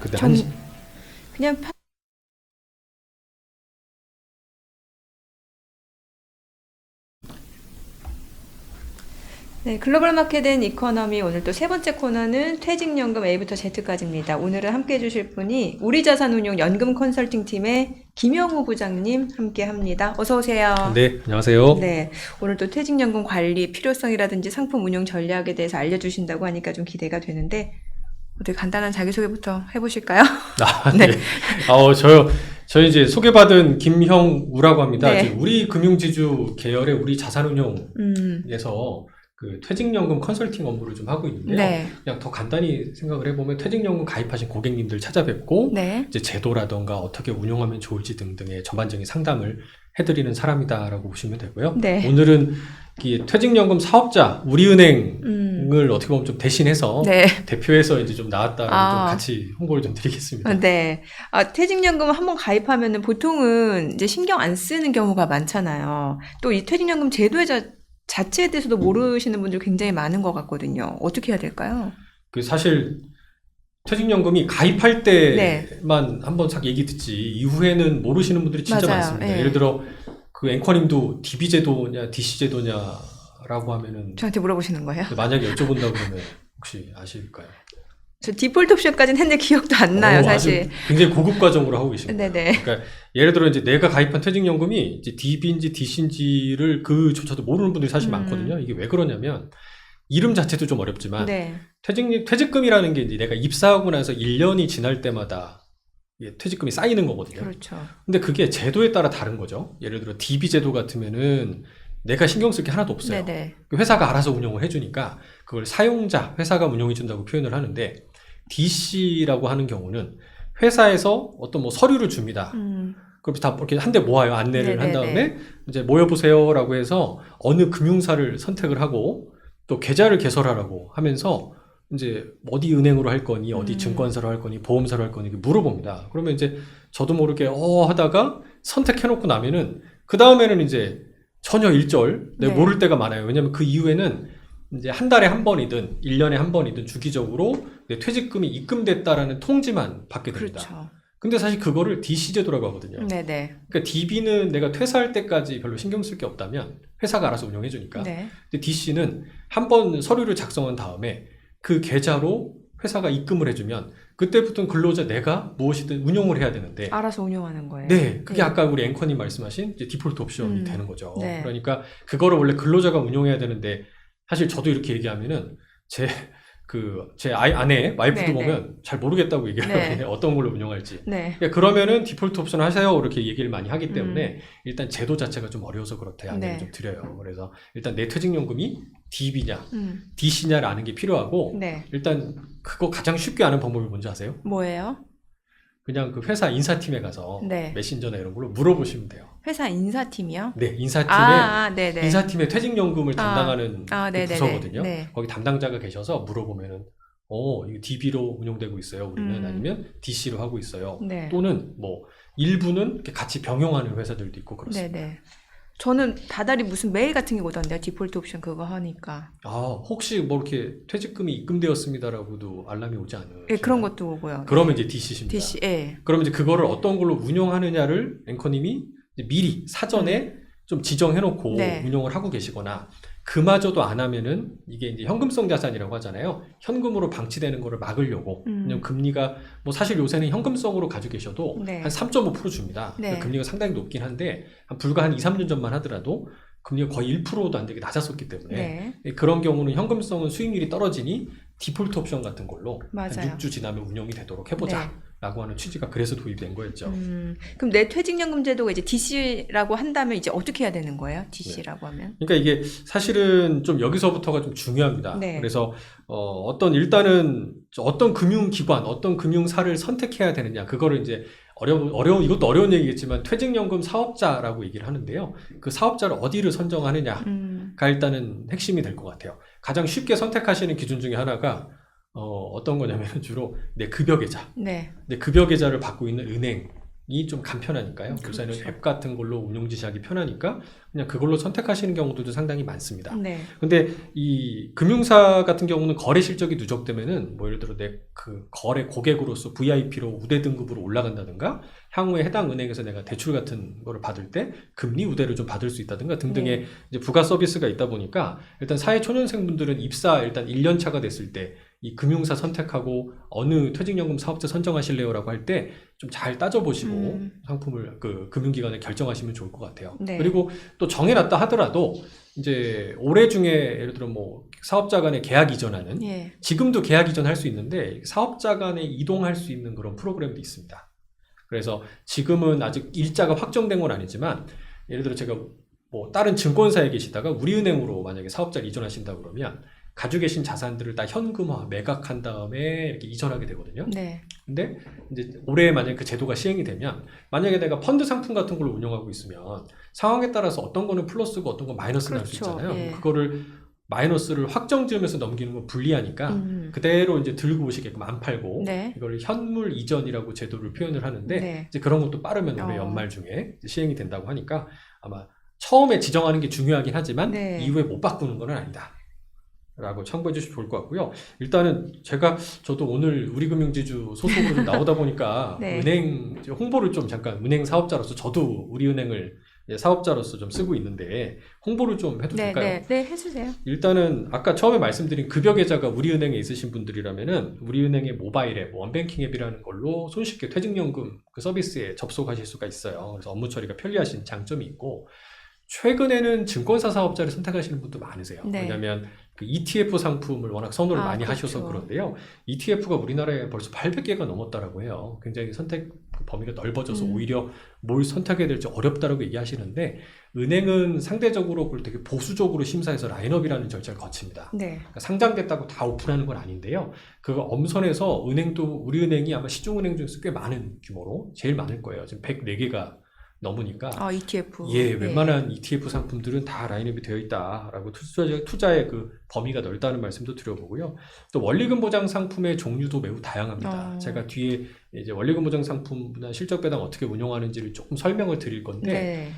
그때 전 한 그냥 네, 글로벌 마켓 앤 이코노미 오늘 또 세 번째 코너는 퇴직연금 A부터 Z까지입니다. 오늘은 함께 해주실 분이 우리자산운용 연금 컨설팅 팀의 김영우 부장님 함께 합니다. 어서 오세요. 네, 안녕하세요. 네, 오늘 또 퇴직연금 관리 필요성이라든지 상품 운용 전략에 대해서 알려주신다고 하니까 좀 기대가 되는데 어떻게 간단한 자기소개부터 해보실까요? 네. 네. 저희 이제 소개받은 김형우라고 합니다. 네. 이제 우리 금융지주 계열의 우리 자산운용에서 음, 그 퇴직연금 컨설팅 업무를 좀 하고 있는데요. 네, 그냥 더 간단히 생각을 해보면 퇴직연금 가입하신 고객님들 찾아뵙고 네. 이제 제도라던가 어떻게 운용하면 좋을지 등등의 전반적인 상담을 해드리는 사람이다라고 보시면 되고요. 네. 오늘은 이 퇴직연금 사업자 우리은행을 음, 어떻게 보면 좀 대신해서 네. 대표해서 이제 좀 나왔다는 좀 아. 같이 홍보를 좀 드리겠습니다. 네. 퇴직연금 한번 가입하면은 보통은 이제 신경 안 쓰는 경우가 많잖아요. 또 이 퇴직연금 제도의 자체에 대해서도 모르시는 분들 굉장히 많은 것 같거든요. 어떻게 해야 될까요? 그 사실 퇴직연금이 가입할 네. 때만 한번 싹 얘기 듣지 이후에는 모르시는 분들이 진짜 맞아요. 많습니다. 예. 예를 들어 그 앵커님도 DB 제도냐 DC 제도냐라고 하면은 저한테 물어보시는 거예요? 만약에 여쭤본다 그러면 혹시 아실까요? 저 디폴트 옵션까지는 했는데 기억도 안 나요, 사실. 아주 굉장히 고급 과정으로 하고 계신 거예요. 네네. 그러니까 예를 들어 이제 내가 가입한 퇴직연금이 이제 DB인지 DC인지를 그조차도 모르는 분들이 사실 많거든요. 이게 왜 그러냐면 이름 자체도 좀 어렵지만 네. 퇴직금이라는 게 이제 내가 입사하고 나서 1년이 지날 때마다 이게 퇴직금이 쌓이는 거거든요. 그렇죠. 근데 그게 제도에 따라 다른 거죠. 예를 들어 DB 제도 같으면은 내가 신경 쓸 게 하나도 없어요. 네네. 그 회사가 알아서 운영을 해주니까 그걸 사용자, 회사가 운영해준다고 표현을 하는데 DC라고 하는 경우는 회사에서 어떤 뭐 서류를 줍니다. 그럼 다 이렇게 한데 모아요. 안내를 한 네네네. 다음에 이제 모여보세요라고 해서 어느 금융사를 선택을 하고 또 계좌를 개설하라고 하면서 이제 어디 은행으로 할 거니, 어디 증권사로 할 거니, 보험사로 할 거니 물어봅니다. 그러면 이제 저도 모르게 하다가 선택해놓고 나면은 그 다음에는 이제 전혀 일절 내가 네. 모를 때가 많아요. 왜냐면 그 이후에는 이제 한 달에 한 번이든 1년에 한 번이든 주기적으로 내 퇴직금이 입금됐다라는 통지만 받게 됩니다. 그렇죠. 근데 사실 그거를 DC 제도라고 하거든요. 네네. 그러니까 DB는 내가 퇴사할 때까지 별로 신경 쓸 게 없다면 회사가 알아서 운영해 주니까. 네. 근데 DC는 한 번 서류를 작성한 다음에 그 계좌로 회사가 입금을 해주면 그때부터는 근로자 내가 무엇이든 운용을 해야 되는데 알아서 운용하는 거예요. 네, 그게 아까 우리 앵커님 말씀하신 이제 디폴트 옵션이 되는 거죠. 네. 그러니까 그거를 원래 근로자가 운용해야 되는데 사실 저도 이렇게 얘기하면은 제 아내 와이프도 네, 보면 잘 모르겠다고 얘기를 네. 하거든요. 어떤 걸로 운용할지. 네. 그러니까 그러면은 디폴트 옵션 하세요 이렇게 얘기를 많이 하기 때문에 일단 제도 자체가 좀 어려워서 그렇다 안내를 네. 좀 드려요. 그래서 일단 내 퇴직연금이 DB냐 음. DC냐를 아는 게 필요하고 네. 일단 그거 가장 쉽게 아는 방법이 뭔지 아세요? 뭐예요? 그냥 그 회사 인사팀에 가서 네. 메신저나 이런 걸로 물어보시면 돼요. 회사 인사팀이요? 네, 네네. 인사팀의 퇴직연금을 담당하는 그 네네네. 부서거든요. 네. 거기 담당자가 계셔서 물어보면은 이거 DB로 운영되고 있어요. 우리는 아니면 DC로 하고 있어요. 네. 또는 뭐 일부는 이렇게 같이 병용하는 회사들도 있고 그렇습니다. 네네. 저는 다달이 무슨 메일 같은 게 오던데요. 디폴트 옵션 그거 하니까. 혹시 뭐 이렇게 퇴직금이 입금되었습니다라고도 알람이 오지 않으요 예, 그런 것도 오고요. 그러면 이제 DC십니다. DC, 예. 그러면 이제 그거를 어떤 걸로 운용하느냐를 앵커님이 이제 미리 사전에 좀 지정해놓고 네. 운용을 하고 계시거나 그마저도 안 하면은 이게 이제 현금성 자산이라고 하잖아요. 현금으로 방치되는 거를 막으려고. 왜냐면 금리가 뭐 사실 요새는 현금성으로 가지고 계셔도 네. 한 3.5% 줍니다. 네. 금리가 상당히 높긴 한데 불과 한 2, 3년 전만 하더라도 금리가 거의 1%도 안 되게 낮았었기 때문에 네. 그런 경우는 현금성은 수익률이 떨어지니 디폴트 옵션 같은 걸로 한 맞아요. 6주 지나면 운영이 되도록 해보자. 네. 라고 하는 취지가 그래서 도입된 거였죠. 그럼 내 퇴직연금 제도가 이제 DC라고 한다면 이제 어떻게 해야 되는 거예요? DC라고 하면? 그러니까 이게 사실은 좀 여기서부터가 좀 중요합니다. 네. 그래서 일단은 어떤 금융기관, 어떤 금융사를 선택해야 되느냐 그거를 이제 이것도 어려운 얘기겠지만 퇴직연금 사업자라고 얘기를 하는데요. 그 사업자를 어디를 선정하느냐가 일단은 핵심이 될 것 같아요. 가장 쉽게 선택하시는 기준 중에 하나가 어떤 거냐면 주로 내 급여 계좌. 네. 내 급여 계좌를 받고 있는 은행 좀 간편하니까요. 요새는 그렇죠. 앱 같은 걸로 운용 지시하기 편하니까 그냥 그걸로 선택하시는 경우들도 상당히 많습니다. 네. 근데 이 금융사 같은 경우는 거래 실적이 누적되면은 뭐 예를 들어 내 그 거래 고객으로서 VIP로 우대 등급으로 올라간다든가 향후에 해당 은행에서 내가 대출 같은 거를 받을 때 금리 우대를 좀 받을 수 있다든가 등등의 이제 부가 서비스가 있다 보니까 일단 사회 초년생분들은 입사 일단 1년 차가 됐을 때 이 금융사 선택하고 어느 퇴직연금 사업자 선정하실래요라고 할 때 좀 잘 따져보시고 상품을 그 금융기관에 결정하시면 좋을 것 같아요. 네. 그리고 또 정해놨다 하더라도 이제 올해 중에 예를 들어 뭐 사업자 간에 계약 이전하는 예. 지금도 계약 이전할 수 있는데 사업자 간에 이동할 수 있는 그런 프로그램도 있습니다. 그래서 지금은 아직 일자가 확정된 건 아니지만 예를 들어 제가 뭐 다른 증권사에 계시다가 우리은행으로 만약에 사업자를 이전하신다 그러면 가지고 계신 자산들을 다 현금화, 매각한 다음에 이렇게 이전하게 되거든요. 네. 근데 이제 올해 만약에 그 제도가 시행이 되면 만약에 내가 펀드 상품 같은 걸 운영하고 있으면 상황에 따라서 어떤 거는 플러스고 어떤 건 마이너스 날 수 그렇죠. 있잖아요. 예. 그거를 마이너스를 확정 지으면서 넘기는 건 불리하니까 그대로 이제 들고 오시게끔 안 팔고 네. 이걸 현물 이전이라고 제도를 표현을 하는데 네. 이제 그런 것도 빠르면 올해 연말 중에 이제 시행이 된다고 하니까 아마 처음에 지정하는 게 중요하긴 하지만 네. 이후에 못 바꾸는 건 아니다. 라고 참고해 주시면 좋을 것 같고요. 일단은 저도 오늘 우리금융지주 소속으로 좀 나오다 보니까 네. 은행 홍보를 좀 잠깐 은행 사업자로서 저도 우리은행을 사업자로서 좀 쓰고 있는데 홍보를 좀 해도 네, 될까요? 네, 네, 해주세요. 일단은 아까 처음에 말씀드린 급여 계좌가 우리은행에 있으신 분들이라면은 우리은행의 모바일 앱, 원뱅킹 앱이라는 걸로 손쉽게 퇴직연금 그 서비스에 접속하실 수가 있어요. 그래서 업무 처리가 편리하신 장점이 있고 최근에는 증권사 사업자를 선택하시는 분도 많으세요. 네. 왜냐하면 그 ETF 상품을 워낙 선호를 많이 그렇죠. 하셔서 그런데요. ETF가 우리나라에 벌써 800개가 넘었다라고 해요. 굉장히 선택 범위가 넓어져서 오히려 뭘 선택해야 될지 어렵다라고 얘기하시는데 은행은 상대적으로 그걸 되게 보수적으로 심사해서 라인업이라는 절차를 거칩니다. 네. 그러니까 상장됐다고 다 오픈하는 건 아닌데요. 그거 엄선해서 은행도 우리은행이 아마 시중은행 중에서 꽤 많은 규모로 제일 많을 거예요. 지금 104개가 넘으니까 ETF. 예, 네. 웬만한 ETF 상품들은 다 라인업이 되어 있다라고 투자의 그 범위가 넓다는 말씀도 드려보고요. 또 원리금 보장 상품의 종류도 매우 다양합니다. 제가 뒤에 이제 원리금 보장 상품이나 실적 배당 어떻게 운용하는지를 조금 설명을 드릴 건데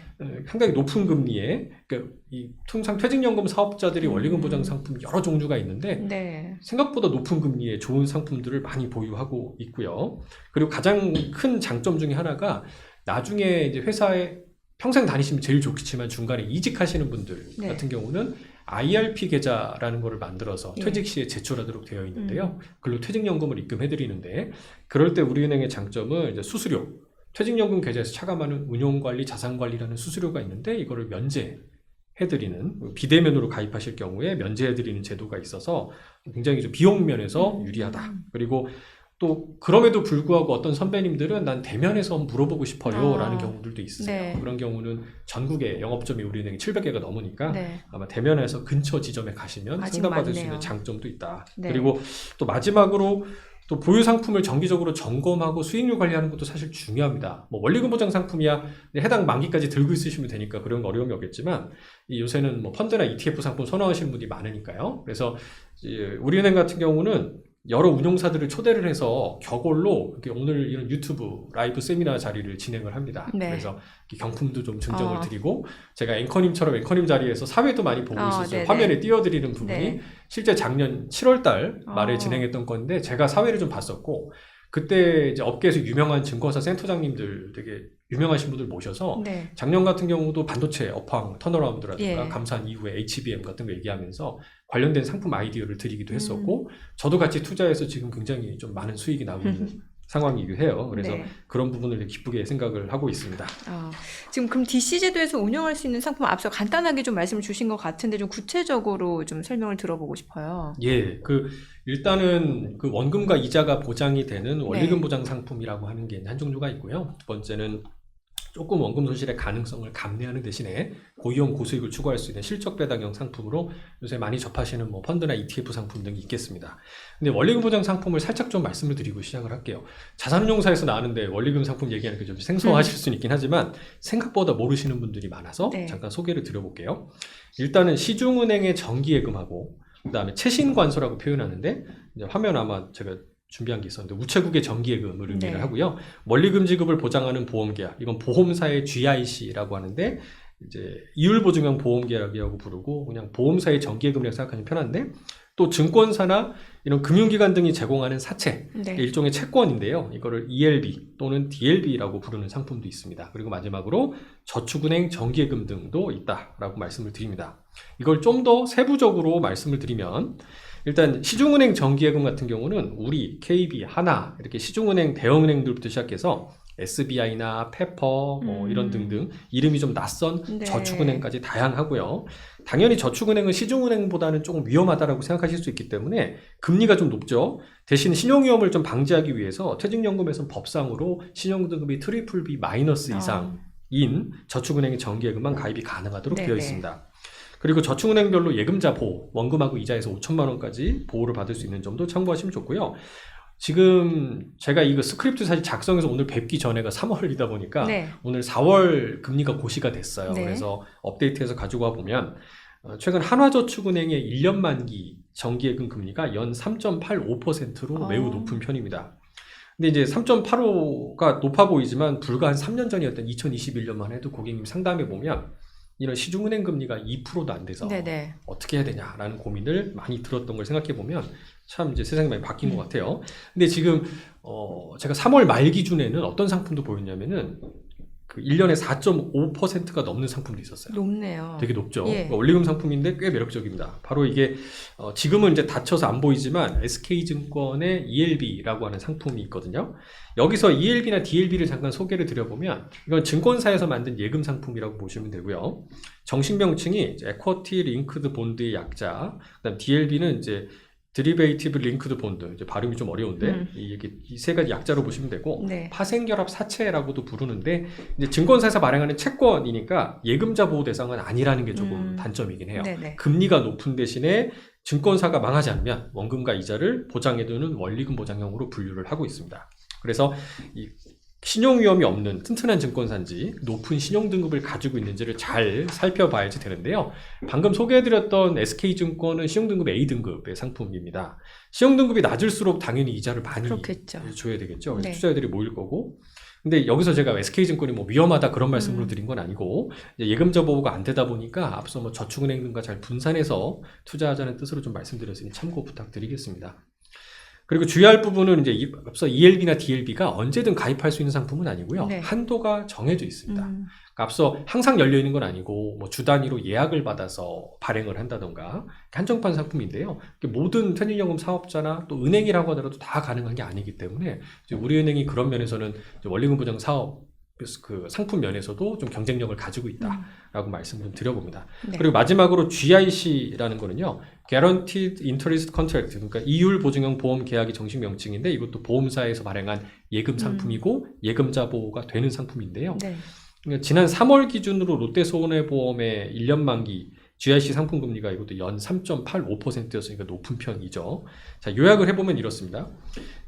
상당히 높은 금리에 그러니까 이 통상 퇴직연금 사업자들이 원리금 보장 상품 여러 종류가 있는데 네. 생각보다 높은 금리에 좋은 상품들을 많이 보유하고 있고요. 그리고 가장 큰 장점 중에 하나가 나중에 이제 회사에 평생 다니시면 제일 좋겠지만 중간에 이직하시는 분들 네. 같은 경우는 IRP 계좌라는 거를 만들어서 예. 퇴직 시에 제출하도록 되어 있는데요. 그걸로 퇴직연금을 입금해드리는데 그럴 때 우리은행의 장점은 이제 수수료, 퇴직연금 계좌에서 차감하는 운용관리, 자산관리라는 수수료가 있는데 이거를 면제해드리는 비대면으로 가입하실 경우에 면제해드리는 제도가 있어서 굉장히 좀 비용 면에서 유리하다. 그리고 또 그럼에도 불구하고 어떤 선배님들은 난 대면에서 한번 물어보고 싶어요 라는 경우들도 있으세요. 네. 그런 경우는 전국에 영업점이 우리은행이 700개가 넘으니까 네. 아마 대면에서 근처 지점에 가시면 아직 상담받을 수 많네요. 있는 장점도 있다. 네. 그리고 또 마지막으로 또 보유 상품을 정기적으로 점검하고 수익률 관리하는 것도 사실 중요합니다. 뭐 원리금 보장 상품이야 해당 만기까지 들고 있으시면 되니까 그런 어려움이 없겠지만 요새는 뭐 펀드나 ETF 상품 선호하시는 분이 많으니까요. 그래서 우리은행 같은 경우는 여러 운용사들을 초대를 해서 격올로 오늘 이런 유튜브 라이브 세미나 자리를 진행을 합니다. 네. 그래서 경품도 좀 증정을 드리고 제가 앵커님처럼 앵커님 자리에서 사회도 많이 보고 있었어요. 네네. 화면에 띄워드리는 부분이 네. 실제 작년 7월달 말에 진행했던 건데 제가 사회를 좀 봤었고 그때 이제 업계에서 유명한 증권사 센터장님들 되게 유명하신 분들 모셔서 네. 작년 같은 경우도 반도체 업황 턴어라운드라든가 예. 감산 이후에 HBM 같은 거 얘기하면서 관련된 상품 아이디어를 드리기도 했었고 저도 같이 투자해서 지금 굉장히 좀 많은 수익이 나오고 있는 상황이기도 해요. 그래서 네. 그런 부분을 기쁘게 생각을 하고 있습니다. 지금 그럼 DC 제도에서 운영할 수 있는 상품 앞서 간단하게 좀 말씀을 주신 것 같은데 좀 구체적으로 좀 설명을 들어보고 싶어요. 예, 일단은 그 원금과 이자가 보장이 되는 원리금 네. 보장 상품이라고 하는 게 한 종류가 있고요. 두 번째는 조금 원금 손실의 가능성을 감내하는 대신에 고이용 고수익을 추구할 수 있는 실적 배당형 상품으로 요새 많이 접하시는 뭐 펀드나 ETF 상품 등이 있겠습니다. 근데 원리금 보장 상품을 살짝 좀 말씀을 드리고 시작을 할게요. 자산운용사에서 나왔는데 원리금 상품 얘기하니까 좀 생소하실 수는 있긴 하지만 생각보다 모르시는 분들이 많아서 네. 잠깐 소개를 드려볼게요. 일단은 시중은행의 정기예금하고 그 다음에 최신관소라고 표현하는데 이제 화면 아마 제가 준비한 게 있었는데 우체국의 정기예금을 의미를 네. 하고요. 원리금 지급을 보장하는 보험계약, 이건 보험사의 GIC라고 하는데 이제 이율보증형 보험계약이라고 부르고 그냥 보험사의 정기예금이라고 생각하면 편한데 또 증권사나 이런 금융기관 등이 제공하는 사채, 네. 일종의 채권인데요. 이거를 ELB 또는 DLB라고 부르는 상품도 있습니다. 그리고 마지막으로 저축은행 정기예금 등도 있다라고 말씀을 드립니다. 이걸 좀 더 세부적으로 말씀을 드리면 일단 시중은행 정기예금 같은 경우는 우리, KB, 하나 이렇게 시중은행 대형은행들부터 시작해서 SBI나 페퍼 이런 등등 이름이 좀 낯선 네. 저축은행까지 다양하고요. 당연히 저축은행은 시중은행보다는 조금 위험하다라고 생각하실 수 있기 때문에 금리가 좀 높죠. 대신 신용위험을 좀 방지하기 위해서 퇴직연금에서는 법상으로 신용등급이 트리플 B 마이너스 이상인 저축은행의 정기예금만 가입이 가능하도록 네네. 되어 있습니다. 그리고 저축은행별로 예금자 보호, 원금하고 이자에서 5천만 원까지 보호를 받을 수 있는 점도 참고하시면 좋고요. 지금 제가 이거 스크립트 사실 작성해서 오늘 뵙기 전에가 3월이다 보니까 네. 오늘 4월 금리가 고시가 됐어요. 네. 그래서 업데이트해서 가지고 와 보면 최근 한화저축은행의 1년 만기 정기예금 금리가 연 3.85%로 매우 높은 편입니다. 근데 이제 3.85가 높아 보이지만 불과 한 3년 전이었던 2021년만 해도 고객님 상담해 보면 이런 시중은행 금리가 2%도 안 돼서 네네. 어떻게 해야 되냐라는 고민을 많이 들었던 걸 생각해 보면 참 이제 세상이 많이 바뀐 것 같아요. 근데 지금 제가 3월 말 기준에는 어떤 상품도 보였냐면은 그 1년에 4.5%가 넘는 상품도 있었어요. 높네요. 되게 높죠. 예. 그러니까 원리금 상품인데 꽤 매력적입니다. 바로 이게 지금은 이제 닫혀서 안 보이지만 SK증권의 ELB라고 하는 상품이 있거든요. 여기서 ELB나 DLB를 잠깐 소개를 드려보면 이건 증권사에서 만든 예금 상품이라고 보시면 되고요. 정식 명칭이 에쿼티 링크드 본드의 약자, 그다음 DLB는 이제 드리베이티브 링크드 본드, 이제 발음이 좀 어려운데 이 세 가지 약자로 보시면 되고 네. 파생결합 사채라고도 부르는데 이제 증권사에서 발행하는 채권이니까 예금자 보호 대상은 아니라는 게 조금 단점이긴 해요. 네네. 금리가 높은 대신에 증권사가 망하지 않으면 원금과 이자를 보장해두는 원리금 보장형으로 분류를 하고 있습니다. 그래서 이 신용위험이 없는 튼튼한 증권사인지 높은 신용등급을 가지고 있는지를 잘 살펴봐야지 되는데요. 방금 소개해드렸던 SK증권은 신용등급 A등급의 상품입니다. 신용등급이 낮을수록 당연히 이자를 많이 그렇겠죠. 줘야 되겠죠. 그래서 네. 투자자들이 모일 거고. 근데 여기서 제가 SK증권이 뭐 위험하다 그런 말씀으로 드린 건 아니고 예금자 보호가 안 되다 보니까 앞서 뭐 저축은행 등과 잘 분산해서 투자하자는 뜻으로 좀 말씀드렸으니 참고 부탁드리겠습니다. 그리고 주의할 부분은 이제 앞서 ELB나 DLB가 언제든 가입할 수 있는 상품은 아니고요. 네. 한도가 정해져 있습니다. 그러니까 앞서 항상 열려 있는 건 아니고 뭐 주 단위로 예약을 받아서 발행을 한다던가 한정판 상품인데요. 모든 퇴직연금 사업자나 또 은행이라고 하더라도 다 가능한 게 아니기 때문에 이제 우리은행이 그런 면에서는 이제 원리금 보장 사업 그 상품 면에서도 좀 경쟁력을 가지고 있다라고 말씀을 좀 드려봅니다. 네. 그리고 마지막으로 GIC라는 거는요, Guaranteed Interest Contract, 그러니까 이율 보증형 보험 계약이 정식 명칭인데 이것도 보험사에서 발행한 예금 상품이고 예금자 보호가 되는 상품인데요. 네. 그러니까 지난 3월 기준으로 롯데손해보험의 1년 만기 GIC 상품 금리가 이것도 연 3.85%였으니까 높은 편이죠. 자, 요약을 해보면 이렇습니다.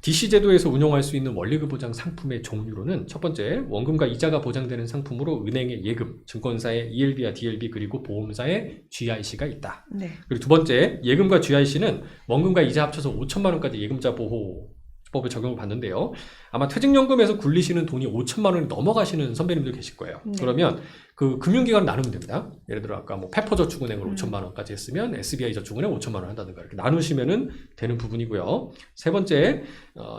DC 제도에서 운용할 수 있는 원리금 보장 상품의 종류로는 첫 번째, 원금과 이자가 보장되는 상품으로 은행의 예금, 증권사의 ELB와 DLB 그리고 보험사의 GIC가 있다. 네. 그리고 두 번째, 예금과 GIC는 원금과 이자 합쳐서 5천만 원까지 예금자 보호법에 적용을 받는데요. 아마 퇴직연금에서 굴리시는 돈이 5천만 원이 넘어가시는 선배님들 계실 거예요. 네. 그러면 그 금융기관 나누면 됩니다. 예를 들어 아까 뭐 페퍼저축은행을 5천만 원까지 했으면 SBI저축은행 5천만 원 한다든가 이렇게 나누시면은 되는 부분이고요. 세 번째,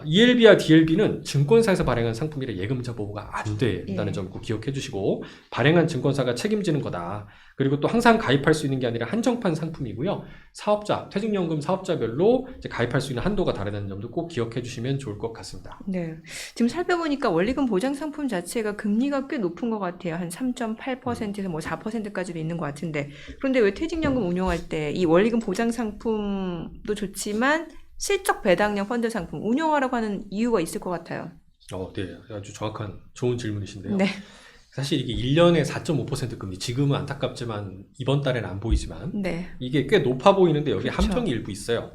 ELB와 DLB는 증권사에서 발행한 상품이라 예금자 보호가 안 된다는 예. 점 꼭 기억해 주시고 발행한 증권사가 책임지는 거다. 그리고 또 항상 가입할 수 있는 게 아니라 한정판 상품이고요. 사업자, 퇴직연금 사업자별로 이제 가입할 수 있는 한도가 다르다는 점도 꼭 기억해 주시면 좋을 것 같습니다. 네. 지금 살펴보니까 원리금 보장 상품 자체가 금리가 꽤 높은 것 같아요. 한 3.8%에서 뭐 4%까지도 있는 것 같은데. 그런데 왜 퇴직연금 운용할 때 이 원리금 보장 상품도 좋지만 실적 배당형 펀드 상품 운용하라고 하는 이유가 있을 것 같아요. 네. 아주 정확한 좋은 질문이신데요. 네. 사실 이게 1년에 4.5% 금리, 지금은 안타깝지만 이번 달에는 안 보이지만 네. 이게 꽤 높아 보이는데 여기 그렇죠. 함정이 일부 있어요.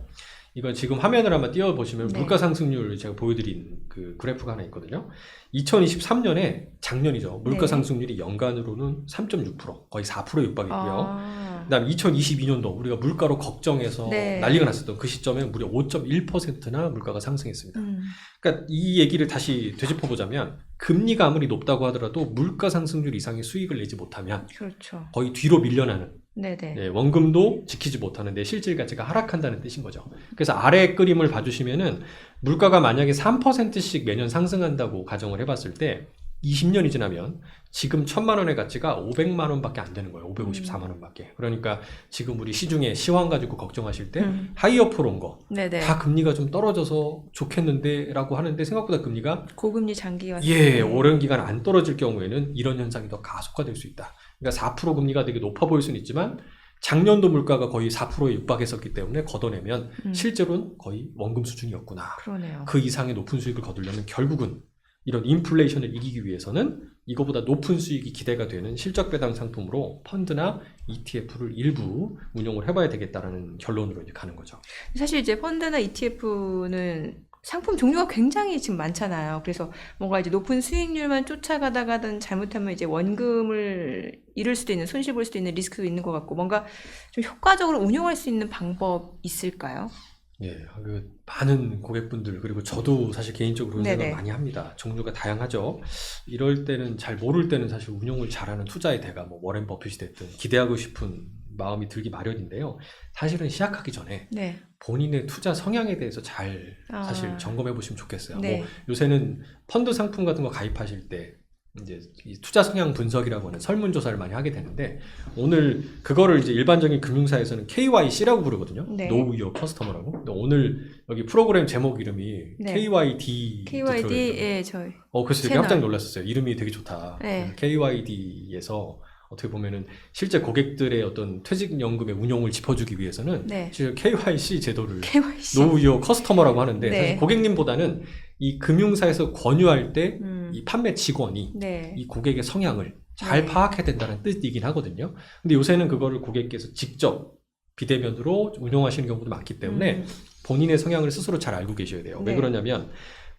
이건 지금 화면을 한번 띄워보시면 네. 물가 상승률 제가 보여드린 그 그래프가 하나 있거든요. 2023년에 작년이죠. 물가 네. 상승률이 연간으로는 3.6%, 거의 4%에 육박했고요. 그다음에 2022년도 우리가 물가로 걱정해서 네. 난리가 났었던 그 시점에 무려 5.1%나 물가가 상승했습니다. 그러니까 이 얘기를 다시 되짚어보자면 금리가 아무리 높다고 하더라도 물가 상승률 이상의 수익을 내지 못하면 그렇죠. 거의 뒤로 밀려나는, 네네. 네, 원금도 지키지 못하는 내 실질 가치가 하락한다는 뜻인 거죠. 그래서 아래 그림을 봐주시면은 물가가 만약에 3%씩 매년 상승한다고 가정을 해봤을 때 20년이 지나면 지금 1,000만 원의 가치가 500만 원밖에 안 되는 거예요. 554만 원밖에. 그러니까 지금 우리 시중에 시황 가지고 걱정하실 때 하이어프로 온 거, 네네. 다 금리가 좀 떨어져서 좋겠는데 라고 하는데 생각보다 금리가 고금리 장기화. 오랜 기간 안 떨어질 경우에는 이런 현상이 더 가속화될 수 있다. 그러니까 4% 금리가 되게 높아 보일 수는 있지만 작년도 물가가 거의 4%에 육박했었기 때문에 걷어내면 실제로는 거의 원금 수준이었구나. 그러네요. 그 이상의 높은 수익을 거두려면 결국은 이런 인플레이션을 이기기 위해서는 이거보다 높은 수익이 기대가 되는 실적 배당 상품으로 펀드나 ETF를 일부 운용을 해봐야 되겠다라는 결론으로 이제 가는 거죠. 사실 이제 펀드나 ETF는 상품 종류가 굉장히 지금 많잖아요. 그래서 뭔가 이제 높은 수익률만 쫓아가다가든 잘못하면 이제 원금을 잃을 수도 있는, 손실 볼 수도 있는 리스크도 있는 것 같고, 뭔가 좀 효과적으로 운용할 수 있는 방법 있을까요? 예, 그 많은 고객분들 그리고 저도 사실 개인적으로 그런 네네. 생각 많이 합니다. 종류가 다양하죠. 이럴 때는 잘 모를 때는 사실 운용을 잘하는 투자의 대가 뭐 워렌 버핏이 됐든 기대하고 싶은 마음이 들기 마련인데요. 사실은 시작하기 전에 네. 본인의 투자 성향에 대해서 잘 사실 점검해 보시면 좋겠어요. 네. 뭐 요새는 펀드 상품 같은 거 가입하실 때 이제 이 투자 성향 분석이라고 하는 설문조사를 많이 하게 되는데 오늘 그거를 이제 일반적인 금융사에서는 KYC라고 부르거든요. 네. Know Your Customer라고. 근데 오늘 여기 프로그램 제목 이름이 네. KYD. KYD에 저희. 그래서 되게 채널. 깜짝 놀랐었어요. 이름이 되게 좋다. 네. KYD에서 어떻게 보면은 실제 고객들의 어떤 퇴직연금의 운용을 짚어주기 위해서는 네. 실제 KYC 제도를 KYC. Know Your Customer라고 하는데 네. 사실 고객님보다는 이 금융사에서 권유할 때 이 음. 판매 직원이 네. 이 고객의 성향을 잘 네. 파악해야 된다는 뜻이긴 하거든요. 근데 요새는 그거를 고객께서 직접 비대면으로 운용하시는 경우도 많기 때문에 본인의 성향을 스스로 잘 알고 계셔야 돼요. 네. 왜 그러냐면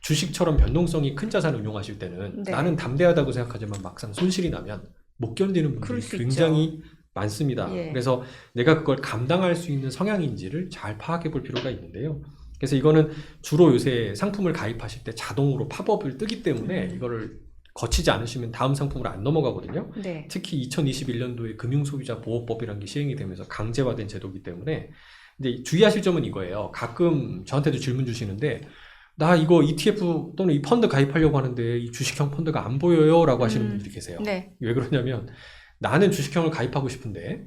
주식처럼 변동성이 큰 자산을 운용하실 때는 네. 나는 담대하다고 생각하지만 막상 손실이 나면 못 견디는 그럴 분들이 수 굉장히 많습니다. 예. 그래서 내가 그걸 감당할 수 있는 성향인지를 잘 파악해 볼 필요가 있는데요. 그래서 이거는 주로 요새 상품을 가입하실 때 자동으로 팝업을 뜨기 때문에 이거를 거치지 않으시면 다음 상품으로 안 넘어가거든요. 네. 특히 2021년도에 금융소비자보호법이라는 게 시행이 되면서 강제화된 제도이기 때문에 근데 주의하실 점은 이거예요. 가끔 저한테도 질문 주시는데 나 이거 ETF 또는 이 펀드 가입하려고 하는데 이 주식형 펀드가 안 보여요 라고 하시는 분들이 계세요. 네. 왜 그러냐면 나는 주식형을 가입하고 싶은데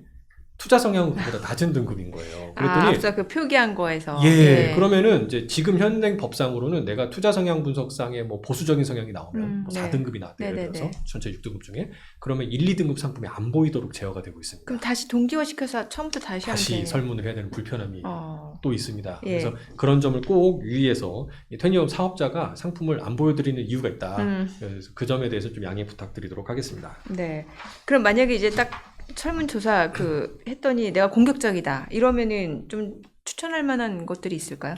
투자 성향은 그보다 낮은 등급인 거예요. 그랬더니 앞서 그 표기한 거에서. 예, 그러면은 이제 지금 현행 법상으로는 내가 투자 성향 분석상에 뭐 보수적인 성향이 나오면 뭐 네. 4등급이 나왔대요. 예를 네네네. 들어서 전체 6등급 중에 그러면 1, 2등급 상품이 안 보이도록 제어가 되고 있습니다. 그럼 다시 동기화시켜서 처음부터 다시 하면 다시 돼요. 설문을 해야 되는 불편함이 또 있습니다. 예. 그래서 그런 점을 꼭 유의해서 이 퇴니업 사업자가 상품을 안 보여드리는 이유가 있다. 그래서 그 점에 대해서 좀 양해 부탁드리도록 하겠습니다. 네. 그럼 만약에 이제 딱 설문조사 했더니 내가 공격적이다. 이러면은 좀 추천할 만한 것들이 있을까요?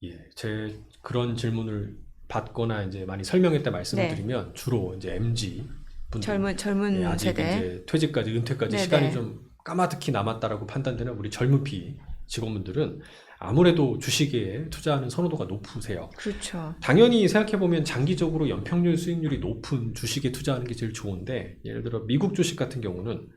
예, 제 그런 질문을 받거나 이제 많이 설명할 때 말씀을 네. 드리면 주로 이제 MZ 분들 젊은 예, 아직 세대. 이제 퇴직까지 은퇴까지 네네. 시간이 좀 까마득히 남았다라고 판단되는 우리 젊은 피 직원분들은 아무래도 주식에 투자하는 선호도가 높으세요. 그렇죠. 당연히 생각해보면 장기적으로 연평균 수익률이 높은 주식에 투자하는 게 제일 좋은데 예를 들어 미국 주식 같은 경우는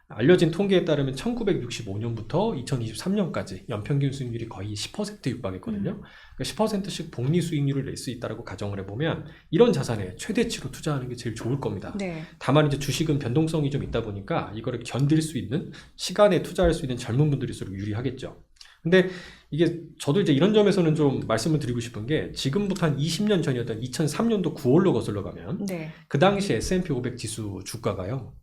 알려진 통계에 따르면 1965년부터 2023년까지 연평균 수익률이 거의 10%에 육박했거든요. 그러니까 10%씩 복리 수익률을 낼 수 있다고 가정을 해보면 이런 자산에 최대치로 투자하는 게 제일 좋을 겁니다. 네. 다만 이제 주식은 변동성이 좀 있다 보니까 이거를 견딜 수 있는 시간에 투자할 수 있는 젊은 분들일수록 유리하겠죠. 근데 이게 저도 이제 이런 점에서는 좀 말씀을 드리고 싶은 게 지금부터 한 20년 전이었던 2003년도 9월로 거슬러 가면 네. 그 당시 S&P 500 지수 주가가요.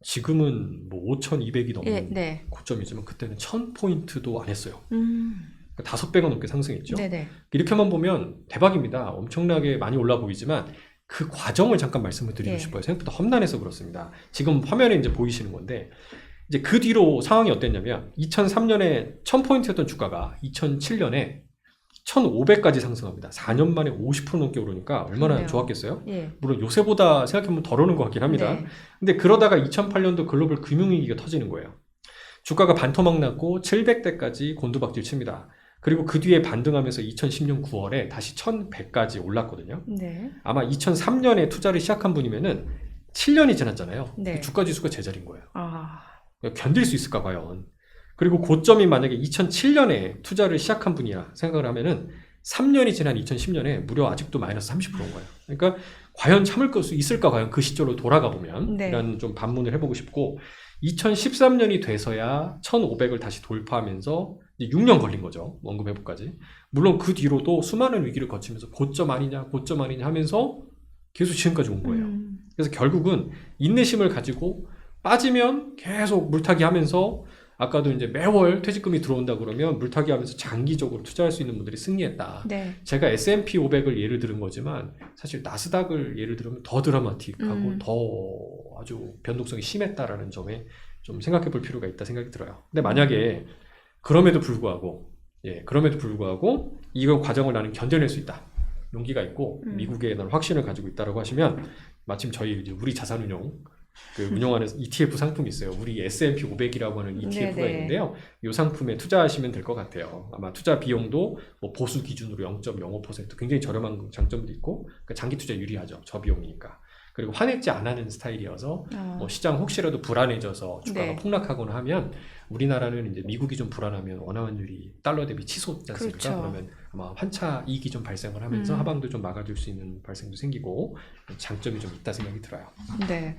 지금은 뭐 5,200이 넘는 예, 네. 고점이지만 그때는 1,000포인트도 안 했어요. 음. 그러니까 5배가 넘게 상승했죠. 네네. 이렇게만 보면 대박입니다. 엄청나게 많이 올라 보이지만 그 과정을 잠깐 말씀을 드리고 예. 싶어요. 생각보다 험난해서 그렇습니다. 지금 화면에 이제 보이시는 건데 이제 그 뒤로 상황이 어땠냐면 2003년에 1000포인트였던 주가가 2007년에 1,500까지 상승합니다. 4년 만에 50% 넘게 오르니까 얼마나 그러네요. 좋았겠어요? 예. 물론 요새보다 생각해보면 덜 오는 것 같긴 합니다. 네. 근데 그러다가 2008년도 글로벌 금융위기가 터지는 거예요. 주가가 반토막 났고 700대까지 곤두박질 칩니다. 그리고 그 뒤에 반등하면서 2010년 9월에 다시 1100까지 올랐거든요. 네. 아마 2003년에 투자를 시작한 분이면은 7년이 지났잖아요. 네. 주가 지수가 제자리인 거예요. 아, 견딜 수 있을까 과연. 그리고 고점이 만약에 2007년에 투자를 시작한 분이라 생각을 하면은 3년이 지난 2010년에 무려 아직도 마이너스 30%인 거예요. 그러니까 과연 참을 수 있을까 과연 그 시절로 돌아가 보면 네. 이런 좀 반문을 해보고 싶고 2013년이 돼서야 1500을 다시 돌파하면서 이제 6년 걸린 거죠. 원금 회복까지. 물론 그 뒤로도 수많은 위기를 거치면서 고점 아니냐 하면서 계속 지금까지 온 거예요. 그래서 결국은 인내심을 가지고 빠지면 계속 물타기 하면서 아까도 이제 매월 퇴직금이 들어온다 그러면 물타기 하면서 장기적으로 투자할 수 있는 분들이 승리했다. 네. 제가 S&P 500을 예를 들은 거지만 사실 나스닥을 예를 들면 더 드라마틱하고 더 아주 변동성이 심했다라는 점에 좀 생각해 볼 필요가 있다 생각이 들어요. 근데 만약에 그럼에도 불구하고 이거 과정을 나는 견뎌낼 수 있다. 용기가 있고 미국에 나는 확신을 가지고 있다라고 하시면 마침 저희 이제 우리 자산운용 운영하는 ETF 상품이 있어요. 우리 S&P 500이라고 하는 ETF가 네네. 있는데요. 이 상품에 투자하시면 될 것 같아요. 아마 투자 비용도 뭐 보수 기준으로 0.05% 굉장히 저렴한 장점도 있고 그러니까 장기 투자 유리하죠. 저비용이니까. 그리고 환해지 안 하는 스타일이어서 뭐 시장 혹시라도 불안해져서 주가가 네. 폭락하거나 하면 우리나라는 이제 미국이 좀 불안하면 원화환율이 달러 대비 치솟지 않습니까? 그렇죠. 그러면 아마 환차 이익이 좀 발생을 하면서 하방도 좀 막아줄 수 있는 발생도 생기고 장점이 좀 있다 생각이 들어요. 네.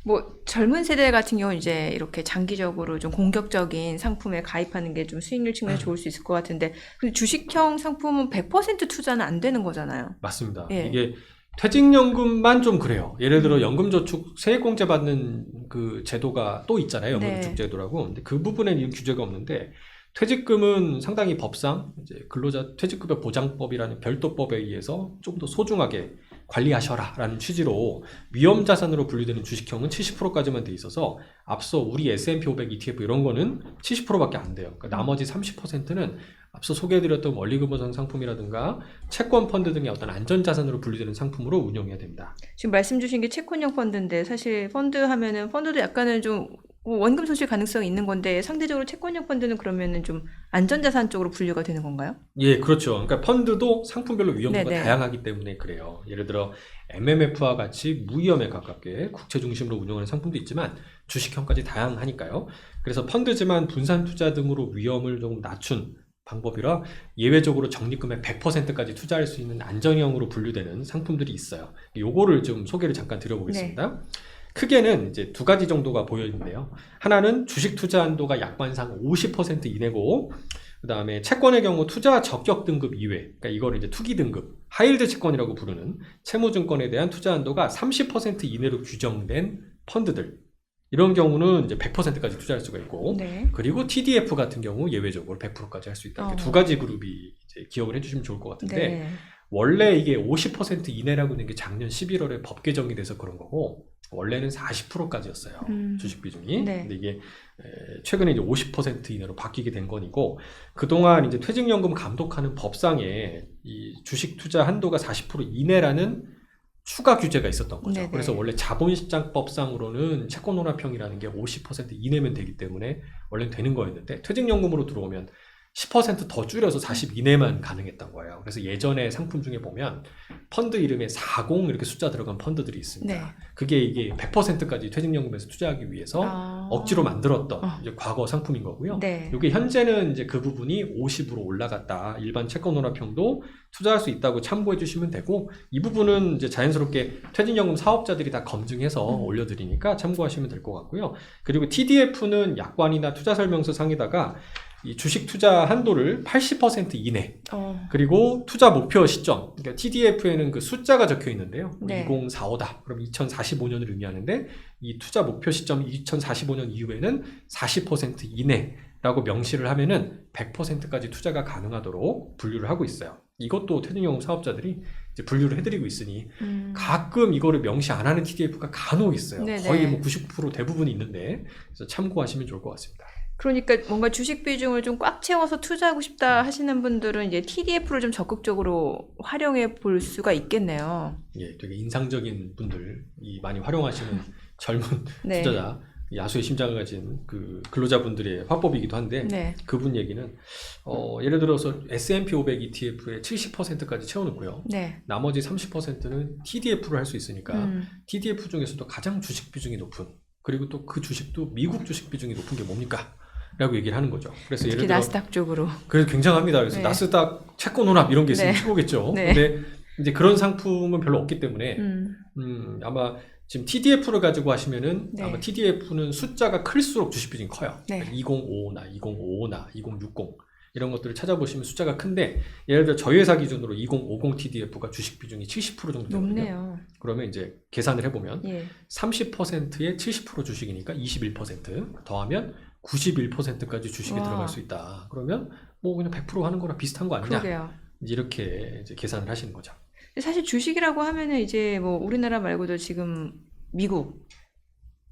뭐 젊은 세대 같은 경우는 이제 이렇게 장기적으로 좀 공격적인 상품에 가입하는 게 좀 수익률 측면에서 좋을 수 있을 것 같은데 근데 주식형 상품은 100% 투자는 안 되는 거잖아요. 맞습니다. 예. 이게 퇴직연금만 좀 그래요. 예를 들어 연금저축 세액공제 받는 그 제도가 또 있잖아요. 연금저축 네. 제도라고. 근데 그 부분에는 이런 규제가 없는데 퇴직금은 상당히 법상 이제 근로자 퇴직급여 보장법이라는 별도법에 의해서 좀 더 소중하게 관리하셔라라는 취지로 위험자산으로 분류되는 주식형은 70%까지만 돼 있어서 앞서 우리 S&P 500 ETF 이런 거는 70%밖에 안 돼요. 그러니까 나머지 30%는 앞서 소개해드렸던 원리금보상 상품이라든가 채권 펀드 등의 어떤 안전자산으로 분류되는 상품으로 운영해야 됩니다. 지금 말씀 주신 게 채권형 펀드인데 사실 펀드 하면은 펀드도 약간은 좀 원금 손실 가능성이 있는 건데 상대적으로 채권형 펀드는 그러면은 좀 안전자산 쪽으로 분류가 되는 건가요? 예, 그렇죠. 그러니까 펀드도 상품별로 위험도가 네네. 다양하기 때문에 그래요. 예를 들어 MMF와 같이 무위험에 가깝게 국채 중심으로 운영하는 상품도 있지만 주식형까지 다양하니까요. 그래서 펀드지만 분산 투자 등으로 위험을 조금 낮춘 방법이라 예외적으로 적립금의 100%까지 투자할 수 있는 안전형으로 분류되는 상품들이 있어요. 요거를 좀 소개를 잠깐 드려보겠습니다. 크게는 이제 두 가지 정도가 보여 있는데요. 하나는 주식 투자 한도가 약관상 50% 이내고, 그 다음에 채권의 경우 투자 적격 등급 이외, 그러니까 이거를 이제 투기 등급, 하이힐드 채권이라고 부르는 채무증권에 대한 투자 한도가 30% 이내로 규정된 펀드들. 이런 경우는 이제 100%까지 투자할 수가 있고, 네. 그리고 TDF 같은 경우 예외적으로 100%까지 할 수 있다. 이렇게 두 가지 그룹이 이제 기억을 해주시면 좋을 것 같은데, 네. 원래 이게 50% 이내라고 된 게 작년 11월에 법 개정이 돼서 그런 거고, 원래는 40%까지였어요. 주식 비중이. 네. 근데 이게 최근에 이제 50% 이내로 바뀌게 된 건이고, 그동안 이제 퇴직연금 감독하는 법상에 이 주식 투자 한도가 40% 이내라는 추가 규제가 있었던 거죠. 네네. 그래서 원래 자본시장법상으로는 채권혼합형이라는 게 50% 이내면 되기 때문에 원래는 되는 거였는데, 퇴직연금으로 들어오면 10% 더 줄여서 40 이내만 가능했던 거예요. 그래서 예전에 상품 중에 보면 펀드 이름에 40 이렇게 숫자 들어간 펀드들이 있습니다. 네. 그게 이게 100%까지 퇴직연금에서 투자하기 위해서 억지로 만들었던 이제 과거 상품인 거고요. 네. 이게 현재는 이제 그 부분이 50으로 올라갔다. 일반 채권혼합형도 투자할 수 있다고 참고해 주시면 되고, 이 부분은 이제 자연스럽게 퇴직연금 사업자들이 다 검증해서 올려드리니까 참고하시면 될 것 같고요. 그리고 TDF는 약관이나 투자설명서 상에다가 이 주식 투자 한도를 80% 이내, 그리고 투자 목표 시점, 그러니까 TDF에는 그 숫자가 적혀 있는데요. 네. 2045다. 그럼 2045년을 의미하는데, 이 투자 목표 시점 2045년 이후에는 40% 이내라고 명시를 하면은 100%까지 투자가 가능하도록 분류를 하고 있어요. 이것도 퇴직연금 사업자들이 이제 분류를 해드리고 있으니 가끔 이거를 명시 안 하는 TDF가 간혹 있어요. 네네. 거의 뭐 90% 대부분이 있는데, 그래서 참고하시면 좋을 것 같습니다. 그러니까 뭔가 주식 비중을 좀 꽉 채워서 투자하고 싶다 하시는 분들은 이제 TDF를 좀 적극적으로 활용해 볼 수가 있겠네요. 예, 되게 인상적인 분들이 많이 활용하시는 젊은 네. 투자자 야수의 심장을 가진 그 근로자분들의 화법이기도 한데 네. 그분 얘기는 예를 들어서 S&P 500 ETF의 70%까지 채워놓고요. 네. 나머지 30%는 TDF를 할 수 있으니까 음. TDF 중에서도 가장 주식 비중이 높은 그리고 또 그 주식도 미국 주식 비중이 높은 게 뭡니까? 라고 얘기를 하는 거죠. 그래서 특히 예를 들어 나스닥 쪽으로. 그래서 굉장합니다. 그래서 네. 나스닥 채권 혼합 이런 게 있으면 네. 최고겠죠. 네. 근데 이제 그런 상품은 별로 없기 때문에 아마 지금 TDF를 가지고 하시면은 네. 아마 TDF는 숫자가 클수록 주식 비중이 커요. 네. 2055나 2055나 2060 이런 것들을 찾아보시면 숫자가 큰데 예를 들어 저희 회사 기준으로 2050 TDF가 주식 비중이 70% 정도 되거든요. 높네요. 그러면 이제 계산을 해보면 예. 30%에 70% 주식이니까 21% 더하면 91%까지 주식에 와. 들어갈 수 있다. 그러면 뭐 그냥 100% 하는 거랑 비슷한 거 아니냐? 그러게요. 이렇게 이제 계산을 하시는 거죠. 근데 사실 주식이라고 하면은 이제 뭐 우리나라 말고도 지금 미국.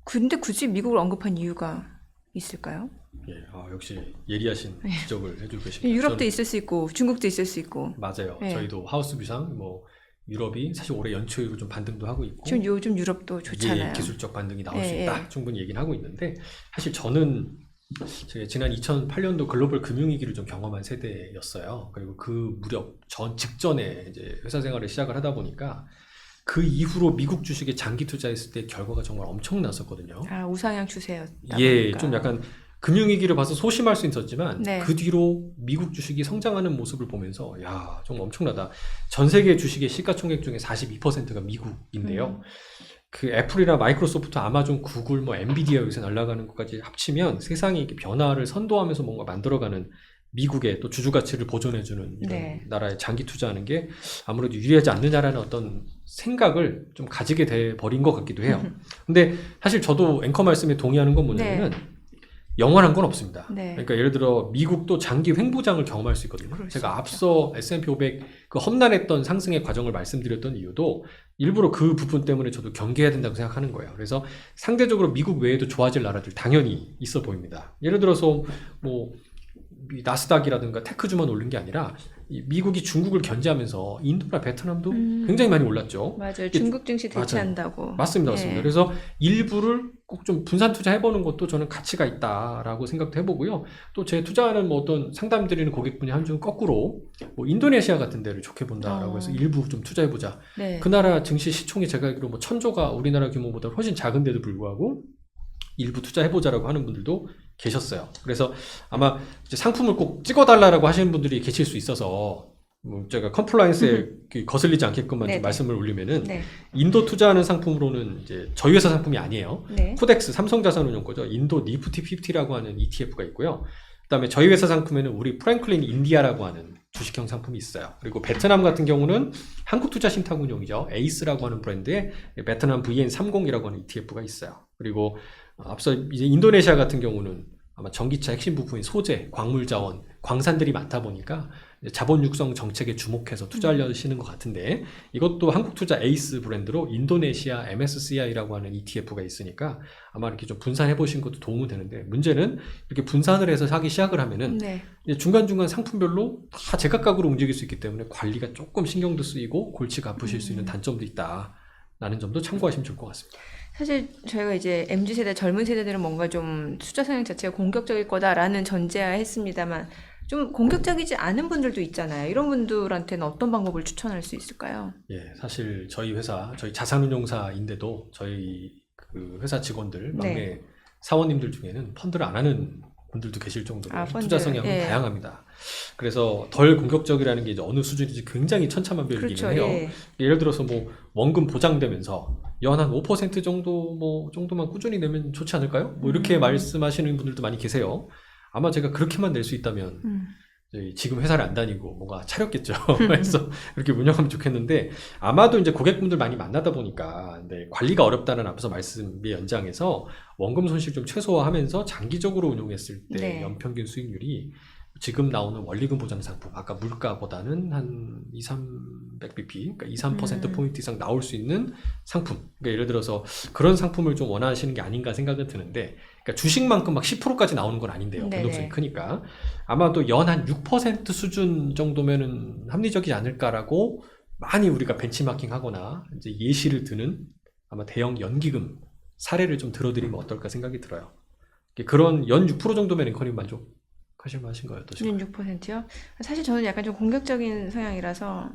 근데 굳이 미국을 언급한 이유가 있을까요? 예, 역시 예리하신 네. 지적을 해주고 계십니다. 유럽도 저는- 있을 수 있고 중국도 있을 수 있고. 맞아요. 네. 저희도 하우스 뷰상 뭐 유럽이 사실 올해 연초이로 좀 반등도 하고 있고 지금 요즘 유럽도 좋잖아요. 예, 기술적 반등이 나올 예, 수 있다. 예. 충분히 얘기는 하고 있는데 사실 저는 제가 지난 2008년도 글로벌 금융위기를 좀 경험한 세대였어요. 그리고 그 무렵 직전에 이제 회사 생활을 시작을 하다 보니까 그 이후로 미국 주식에 장기 투자했을 때 결과가 정말 엄청났었거든요. 아, 우상향 추세였다 예, 보니까. 좀 약간 금융위기를 봐서 소심할 수 있었지만 네. 그 뒤로 미국 주식이 성장하는 모습을 보면서 야, 좀 엄청나다. 전 세계 주식의 시가총액 중에 42%가 미국인데요. 그 애플이나 마이크로소프트, 아마존, 구글, 뭐 엔비디아 여기서 날아가는 것까지 합치면 세상이 이렇게 변화를 선도하면서 뭔가 만들어가는 미국의 또 주주 가치를 보존해주는 이런 네. 나라에 장기 투자하는 게 아무래도 유리하지 않느냐라는 어떤 생각을 좀 가지게 돼 버린 것 같기도 해요. 근데 사실 저도 앵커 말씀에 동의하는 건 뭐냐면은 영원한 건 없습니다. 네. 그러니까 예를 들어 미국도 장기 횡보장을 경험할 수 있거든요. 그럴 수 제가 있죠. 앞서 S&P 500 그 험난했던 상승의 과정을 말씀드렸던 이유도 일부러 그 부분 때문에 저도 경계해야 된다고 생각하는 거예요. 그래서 상대적으로 미국 외에도 좋아질 나라들 당연히 있어 보입니다. 예를 들어서 뭐 나스닥이라든가 테크주만 오른 게 아니라 이 미국이 중국을 견제하면서 인도나 베트남도 굉장히 많이 올랐죠. 맞아요. 이게 중국 증시 맞아요. 대체한다고. 맞습니다. 맞습니다. 예. 그래서 일부를 꼭 좀 분산 투자해보는 것도 저는 가치가 있다라고 생각도 해보고요. 또 제 투자하는 뭐 어떤 상담 드리는 고객분이 한중 거꾸로 뭐 인도네시아 같은 데를 좋게 본다라고 해서 일부 좀 투자해보자. 네. 그 나라 증시 시총이 제가 알기로 뭐 1000조가 우리나라 규모보다 훨씬 작은데도 불구하고 일부 투자해보자라고 하는 분들도 계셨어요. 그래서 아마 이제 상품을 꼭 찍어달라고 하시는 분들이 계실 수 있어서 뭐 제가 컴플라이언스에 거슬리지 않게끔만 좀 네네. 말씀을 올리면은 네. 인도 투자하는 상품으로는 이제 저희 회사 상품이 아니에요. 네. 코덱스 삼성자산운용 거죠. 인도 니프티 50라고 하는 ETF가 있고요. 그다음에 저희 회사 상품에는 우리 프랭클린 인디아라고 하는 주식형 상품이 있어요. 그리고 베트남 같은 경우는 한국투자신탁운용이죠. 에이스라고 하는 브랜드의 베트남 VN30이라고 하는 ETF가 있어요. 그리고 앞서 이제 인도네시아 같은 경우는 아마 전기차 핵심 부품인 소재, 광물자원, 광산들이 많다 보니까 이제 자본 육성 정책에 주목해서 투자하려시는 것 같은데 이것도 한국투자 에이스 브랜드로 인도네시아 MSCI라고 하는 ETF가 있으니까 아마 이렇게 좀 분산해 보신 것도 도움은 되는데 문제는 이렇게 분산을 해서 사기 시작을 하면은 네. 이제 중간중간 상품별로 다 제각각으로 움직일 수 있기 때문에 관리가 조금 신경도 쓰이고 골치가 아프실 수 있는 단점도 있다라는 점도 참고하시면 좋을 것 같습니다. 사실 저희가 이제 MZ세대 젊은 세대들은 뭔가 좀 투자 성향 자체가 공격적일 거다라는 전제하 했습니다만 좀 공격적이지 않은 분들도 있잖아요. 이런 분들한테는 어떤 방법을 추천할 수 있을까요? 예, 사실 저희 회사, 저희 자산운용사인데도 저희 그 회사 직원들, 막내 네. 사원님들 중에는 펀드를 안 하는 분들도 계실 정도로 아, 펀드. 투자 성향은 예. 다양합니다. 그래서 덜 공격적이라는 게 이제 어느 수준인지 굉장히 천차만별이기는 그렇죠. 해요. 예. 예를 들어서 뭐 원금 보장되면서 연 한 5% 정도 뭐 정도만 꾸준히 내면 좋지 않을까요? 뭐 이렇게 말씀하시는 분들도 많이 계세요. 아마 제가 그렇게만 낼 수 있다면 이제 지금 회사를 안 다니고 뭔가 차렸겠죠. 그래서 그렇게 운영하면 좋겠는데 아마도 이제 고객분들 많이 만나다 보니까 네, 관리가 어렵다는 앞서 말씀의 연장에서 원금 손실 좀 최소화하면서 장기적으로 운용했을 때 네. 연평균 수익률이 지금 나오는 원리금 보장 상품 아까 물가보다는 한 2,300bp 그러니까 2-3% 이상 나올 수 있는 상품 그러니까 예를 들어서 그런 상품을 좀 원하시는 게 아닌가 생각은 드는데 그러니까 주식만큼 막 10%까지 나오는 건 아닌데요. 네네. 변동성이 크니까 아마도 연 한 6% 수준 정도면은 합리적이지 않을까라고 많이 우리가 벤치마킹 하거나 이제 예시를 드는 아마 대형 연기금 사례를 좀 들어드리면 어떨까 생각이 들어요. 그런 연 6% 정도면 앵커님 만족하실 만하신가요? 어떠신가요? 6%요? 사실 저는 약간 좀 공격적인 성향이라서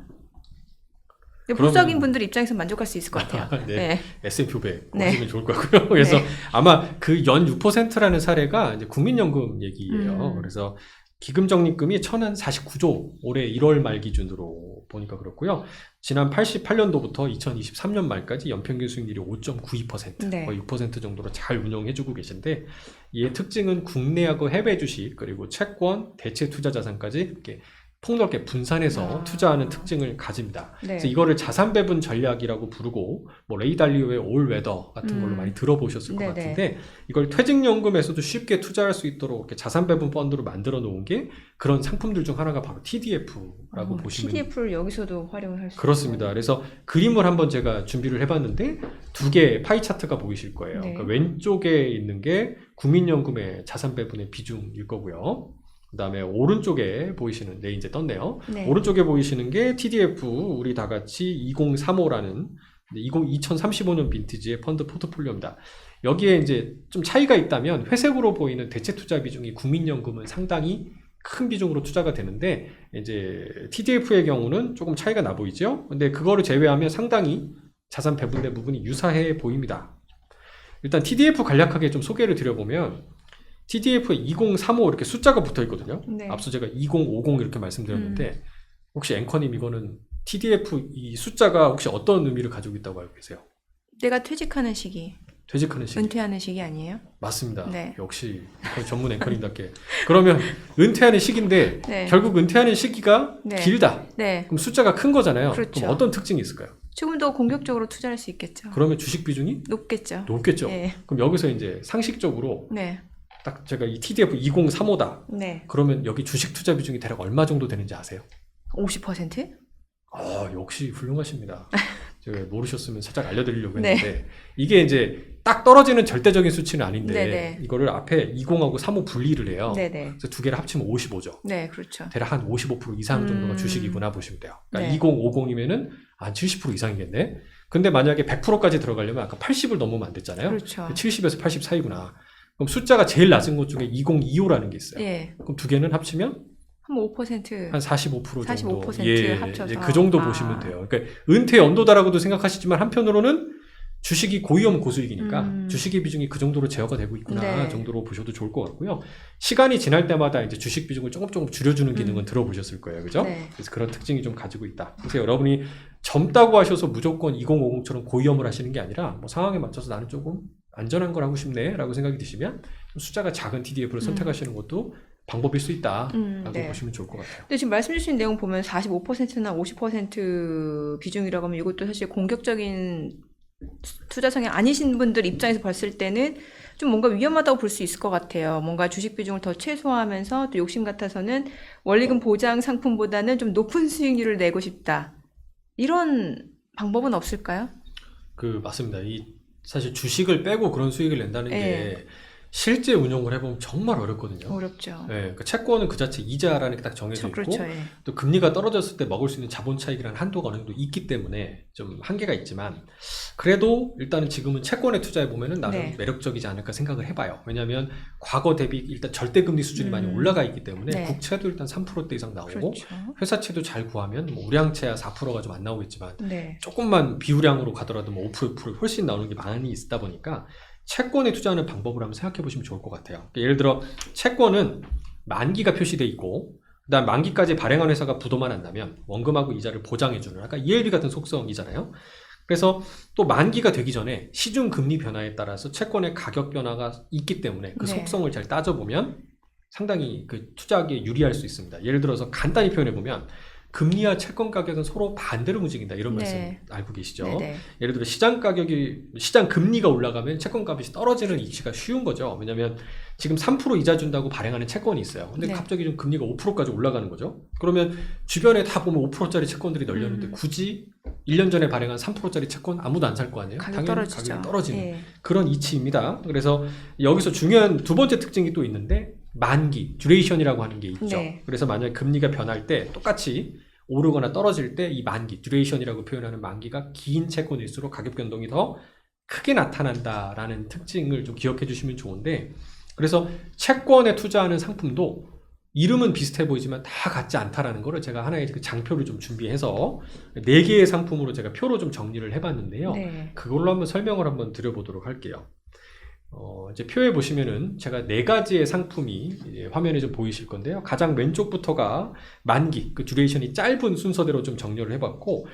그러면- 보수적인 분들 입장에서 만족할 수 있을 것 같아요. 네. 네. S&P 500 네. 보시면 좋을 것 같고요. 그래서 네. 아마 그 연 6%라는 사례가 이제 국민연금 얘기예요. 그래서 기금적립금이 1,049조 올해 1월 말 기준으로 보니까 그렇고요. 지난 88년도부터 2023년 말까지 연평균 수익률이 5.92%, 네. 거의 6% 정도로 잘 운용해주고 계신데 이의 특징은 국내하고 해외 주식 그리고 채권, 대체 투자 자산까지 이렇게 폭넓게 분산해서 투자하는 특징을 가집니다. 네. 그래서 이거를 자산 배분 전략이라고 부르고 뭐 레이 달리오의 올 웨더 같은 걸로 많이 들어보셨을 것 네네. 같은데 이걸 퇴직연금에서도 쉽게 투자할 수 있도록 이렇게 자산 배분 펀드로 만들어 놓은 게 그런 상품들 중 하나가 바로 TDF라고 보시면 TDF를 여기서도 활용을 할 수 그렇습니다. 그래서 그림을 한번 제가 준비를 해봤는데 두 개의 파이 차트가 보이실 거예요. 네. 그러니까 왼쪽에 있는 게 국민연금의 자산 배분의 비중일 거고요. 그 다음에 오른쪽에 보이시는, 네, 이제 떴네요. 네. 오른쪽에 보이시는 게 TDF, 우리 다 같이 2035라는 2035년 빈티지의 펀드 포트폴리오입니다. 여기에 이제 좀 차이가 있다면 회색으로 보이는 대체 투자 비중이 국민연금은 상당히 큰 비중으로 투자가 되는데 이제 TDF의 경우는 조금 차이가 나 보이죠? 근데 그거를 제외하면 상당히 자산 배분된 부분이 유사해 보입니다. 일단 TDF 간략하게 좀 소개를 드려보면 TDF에 2035 이렇게 숫자가 붙어 있거든요. 네. 앞서 제가 2050 이렇게 말씀드렸는데 혹시 앵커님 이거는 TDF 이 숫자가 혹시 어떤 의미를 가지고 있다고 알고 계세요? 내가 퇴직하는 시기, 퇴직하는 시기. 은퇴하는 시기 아니에요? 맞습니다. 네. 역시 거의 전문 앵커님답게. 그러면 은퇴하는 시기인데 네. 결국 은퇴하는 시기가 네. 길다. 네. 그럼 숫자가 큰 거잖아요. 그렇죠. 그럼 어떤 특징이 있을까요? 조금 더 공격적으로 투자할 수 있겠죠. 그러면 주식 비중이 높겠죠. 높겠죠. 네. 그럼 여기서 이제 상식적으로 네. 딱 제가 이 TDF 2035다. 네. 그러면 여기 주식 투자 비중이 대략 얼마 정도 되는지 아세요? 50%? 역시 훌륭하십니다. 제가 모르셨으면 살짝 알려드리려고 네. 했는데 이게 이제 딱 떨어지는 절대적인 수치는 아닌데 네네. 이거를 앞에 20하고 35 분리를 해요. 네네. 그래서 두 개를 합치면 55죠. 네, 그렇죠. 대략 한 55% 이상 정도가 주식이구나 보시면 돼요. 그러니까 네. 2050이면은 한 70% 이상이겠네. 근데 만약에 100%까지 들어가려면 아까 80을 넘으면 안 됐잖아요. 그렇죠. 70에서 80 사이구나. 그럼 숫자가 제일 낮은 것 중에 2025라는 게 있어요. 예. 그럼 두 개는 합치면 한 5%. 한 45% 정도. 45% 합쳐서. 그 정도 보시면 돼요. 그러니까 은퇴 연도다라고도 생각하시지만 한편으로는 주식이 고위험 고수익이니까 주식의 비중이 그 정도로 제어가 되고 있구나 네. 정도로 보셔도 좋을 것 같고요. 시간이 지날 때마다 이제 주식 비중을 조금 줄여주는 기능은 들어보셨을 거예요. 그죠? 네. 그래서 그런 특징이 좀 가지고 있다. 그래서 여러분이 젊다고 하셔서 무조건 2050처럼 고위험을 하시는 게 아니라 뭐 상황에 맞춰서 나는 조금 안전한 걸 하고 싶네 라고 생각이 드시면 숫자가 작은 TDF를 선택하시는 것도 방법일 수 있다라고 네. 보시면 좋을 것 같아요. 근데 지금 말씀 주신 내용 보면 45%나 50% 비중이라고 하면 이것도 사실 공격적인 투자 성향 아니신 분들 입장에서 봤을 때는 좀 뭔가 위험하다고 볼 수 있을 것 같아요. 뭔가 주식 비중을 더 최소화하면서 또 욕심 같아서는 원리금 보장 상품보다는 좀 높은 수익률을 내고 싶다. 이런 방법은 없을까요? 맞습니다. 사실 주식을 빼고 그런 수익을 낸다는 네. 게 실제 운용을 해보면 정말 어렵거든요. 어렵죠. 그러니까 채권은 그 자체 이자라는 게 딱 정해져 있고 그렇죠. 예. 또 금리가 떨어졌을 때 먹을 수 있는 자본 차익이라는 한도가 어느 정도 있기 때문에 좀 한계가 있지만 그래도 일단은 지금은 채권에 투자해 보면은 나름 네. 매력적이지 않을까 생각을 해봐요. 왜냐하면 과거 대비 일단 절대금리 수준이 많이 올라가 있기 때문에 네. 국채도 일단 3%대 이상 나오고 그렇죠. 회사채도 잘 구하면 뭐 우량채야 4%가 좀 안 나오겠지만 네. 조금만 비우량으로 가더라도 뭐 5% 훨씬 나오는 게 많이 있다 보니까 채권에 투자하는 방법을 한번 생각해 보시면 좋을 것 같아요. 그러니까 예를 들어 채권은 만기가 표시되어 있고 그다음 만기까지 발행한 회사가 부도만 안 나면 원금하고 이자를 보장해주는 약간 ELB 같은 속성이잖아요. 그래서 또 만기가 되기 전에 시중 금리 변화에 따라서 채권의 가격 변화가 있기 때문에 그 네. 속성을 잘 따져보면 상당히 그 투자하기에 유리할 수 있습니다. 예를 들어서 간단히 표현해 보면 금리와 채권 가격은 서로 반대로 움직인다 이런 말씀 네. 알고 계시죠? 네네. 예를 들어 시장 금리가 올라가면 채권 값이 떨어지는 이치가 쉬운 거죠. 왜냐하면 지금 3% 이자 준다고 발행하는 채권이 있어요. 근데 네. 갑자기 좀 금리가 5%까지 올라가는 거죠. 그러면 주변에 다 보면 5%짜리 채권들이 널렸는데 굳이 1년 전에 발행한 3%짜리 채권 아무도 안 살 거 아니에요? 가격 당연히 떨어지죠. 가격이 떨어지는 예. 그런 이치입니다. 그래서 여기서 중요한 두 번째 특징이 또 있는데 만기, 듀레이션이라고 하는 게 있죠. 네. 그래서 만약 금리가 변할 때 똑같이 오르거나 떨어질 때 이 만기, 듀레이션이라고 표현하는 만기가 긴 채권일수록 가격 변동이 더 크게 나타난다라는 특징을 좀 기억해 주시면 좋은데, 그래서 채권에 투자하는 상품도 이름은 비슷해 보이지만 다 같지 않다라는 거를 제가 하나의 그 장표를 좀 준비해서 4개의 상품으로 제가 표로 좀 정리를 해봤는데요. 네. 그걸로 한번 설명을 한번 드려보도록 할게요. 이제 표에 보시면은 제가 4가지의 상품이 이제 화면에 좀 보이실 건데요. 가장 왼쪽부터가 만기, 그 듀레이션이 짧은 순서대로 좀 정렬을 해봤고,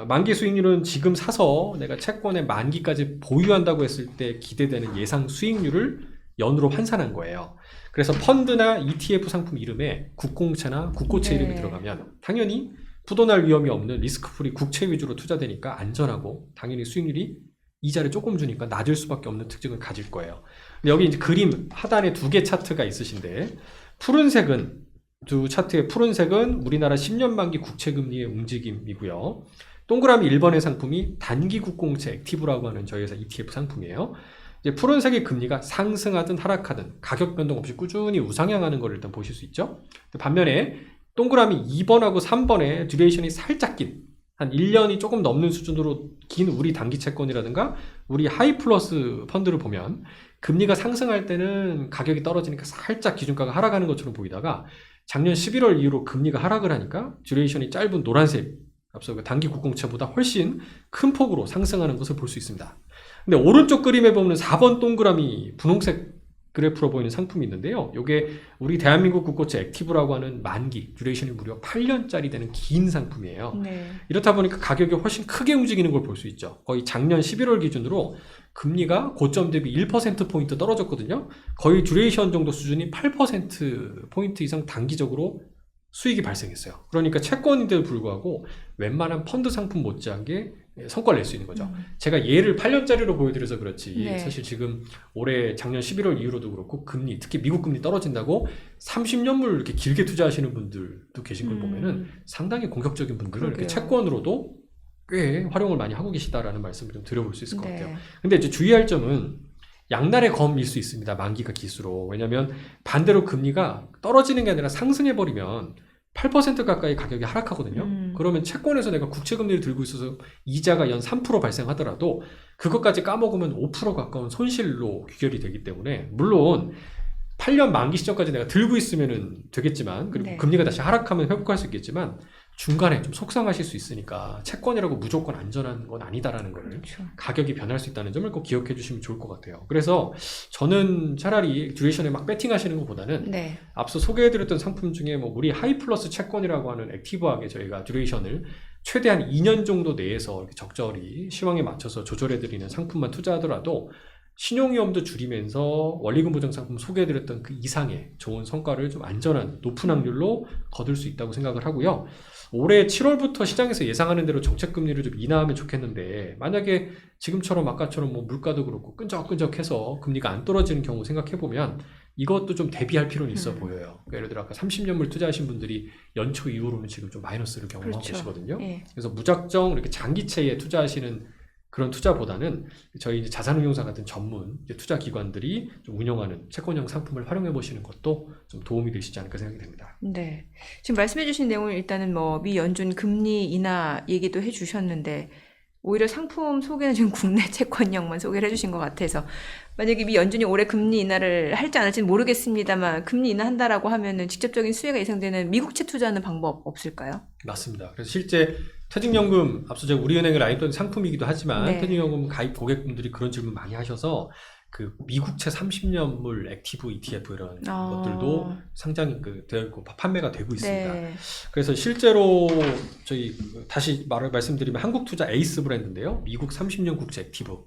만기 수익률은 지금 사서 내가 채권의 만기까지 보유한다고 했을 때 기대되는 예상 수익률을 연으로 환산한 거예요. 그래서 펀드나 ETF 상품 이름에 국공채나 국고채 네. 이름이 들어가면 당연히 부도날 위험이 없는 리스크프리 국채 위주로 투자되니까 안전하고 당연히 수익률이 이자를 조금 주니까 낮을 수밖에 없는 특징을 가질 거예요. 근데 여기 이제 그림 하단에 2개 차트가 있으신데, 푸른색은 두 차트의 푸른색은 우리나라 10년 만기 국채 금리의 움직임이고요. 동그라미 1번의 상품이 단기 국공채 액티브라고 하는 저희 회사 ETF 상품이에요. 이제 푸른색의 금리가 상승하든 하락하든 가격 변동 없이 꾸준히 우상향하는 걸 일단 보실 수 있죠. 반면에 동그라미 2번하고 3번의 듀레이션이 살짝 긴, 한 1년이 조금 넘는 수준으로 긴 우리 단기 채권이라든가 우리 하이플러스 펀드를 보면 금리가 상승할 때는 가격이 떨어지니까 살짝 기준가가 하락하는 것처럼 보이다가 작년 11월 이후로 금리가 하락을 하니까 듀레이션이 짧은 노란색, 앞서 그 단기 국공채보다 훨씬 큰 폭으로 상승하는 것을 볼 수 있습니다. 근데 오른쪽 그림에 보면 4번 동그라미 분홍색 그래프로 보이는 상품이 있는데요. 이게 우리 대한민국 국고채 액티브라고 하는 만기, 듀레이션이 무려 8년짜리 되는 긴 상품이에요. 네. 이렇다 보니까 가격이 훨씬 크게 움직이는 걸 볼 수 있죠. 거의 작년 11월 기준으로 금리가 고점 대비 1%포인트 떨어졌거든요. 거의 듀레이션 정도 수준이 8%포인트 이상 단기적으로 수익이 발생했어요. 그러니까 채권인데도 불구하고 웬만한 펀드 상품 못지않게 성과를 낼 수 있는 거죠. 제가 예를 8년짜리로 보여드려서 그렇지, 네. 사실 지금 올해 작년 11월 이후로도 그렇고 금리, 특히 미국 금리 떨어진다고 30년물 이렇게 길게 투자하시는 분들도 계신 걸 보면은 상당히 공격적인 분들은 이렇게 그러게요. 채권으로도 꽤 활용을 많이 하고 계시다라는 말씀을 좀 드려볼 수 있을 것 네. 같아요. 근데 이제 주의할 점은 양날의 검일 수 있습니다. 만기가 길수록. 왜냐하면 반대로 금리가 떨어지는 게 아니라 상승해버리면 8% 가까이 가격이 하락하거든요. 그러면 채권에서 내가 국채금리를 들고 있어서 이자가 연 3% 발생하더라도 그것까지 까먹으면 5% 가까운 손실로 귀결이 되기 때문에, 물론 8년 만기 시점까지 내가 들고 있으면 되겠지만, 그리고 네. 금리가 다시 하락하면 회복할 수 있겠지만 중간에 좀 속상하실 수 있으니까 채권이라고 무조건 안전한 건 아니다라는 걸, 그렇죠. 가격이 변할 수 있다는 점을 꼭 기억해 주시면 좋을 것 같아요. 그래서 저는 차라리 듀레이션에 막 배팅하시는 것보다는 네. 앞서 소개해드렸던 상품 중에 뭐 우리 하이플러스 채권이라고 하는 액티브하게 저희가 듀레이션을 최대한 2년 정도 내에서 이렇게 적절히 시황에 맞춰서 조절해드리는 상품만 투자하더라도 신용위험도 줄이면서 원리금 보장 상품 소개해드렸던 그 이상의 좋은 성과를 좀 안전한 높은 확률로 거둘 수 있다고 생각을 하고요. 올해 7월부터 시장에서 예상하는 대로 정책금리를 좀 인하하면 좋겠는데, 만약에 지금처럼 아까처럼 뭐 물가도 그렇고 끈적끈적해서 금리가 안 떨어지는 경우 생각해보면 이것도 좀 대비할 필요는 있어 보여요. 그러니까 예를 들어 아까 30년물 투자하신 분들이 연초 이후로는 지금 좀 마이너스를 경험하고 그렇죠. 계시거든요. 네. 그래서 무작정 이렇게 장기채에 투자하시는 그런 투자보다는 저희 이제 자산운용사 같은 전문 이제 투자 기관들이 좀 운영하는 채권형 상품을 활용해 보시는 것도 좀 도움이 되시지 않을까 생각이 됩니다. 네. 지금 말씀해주신 내용을 일단은 뭐 미 연준 금리 인하 얘기도 해주셨는데, 오히려 상품 소개는 지금 국내 채권형만 소개를 해주신 것 같아서, 만약에 미 연준이 올해 금리 인하를 할지 안 할지는 모르겠습니다만 금리 인하한다라고 하면은 직접적인 수혜가 예상되는 미국채 투자하는 방법 없을까요? 맞습니다. 그래서 실제 퇴직연금, 앞서 제가 우리은행을 알던 상품이기도 하지만 네. 퇴직연금 가입 고객분들이 그런 질문 많이 하셔서 그 미국채 30년물 액티브 ETF 이런 것들도 상장이 되어 있고 판매가 되고 있습니다. 네. 그래서 실제로 저희 다시 말씀드리면 한국투자 에이스 브랜드인데요. 미국 30년 국채 액티브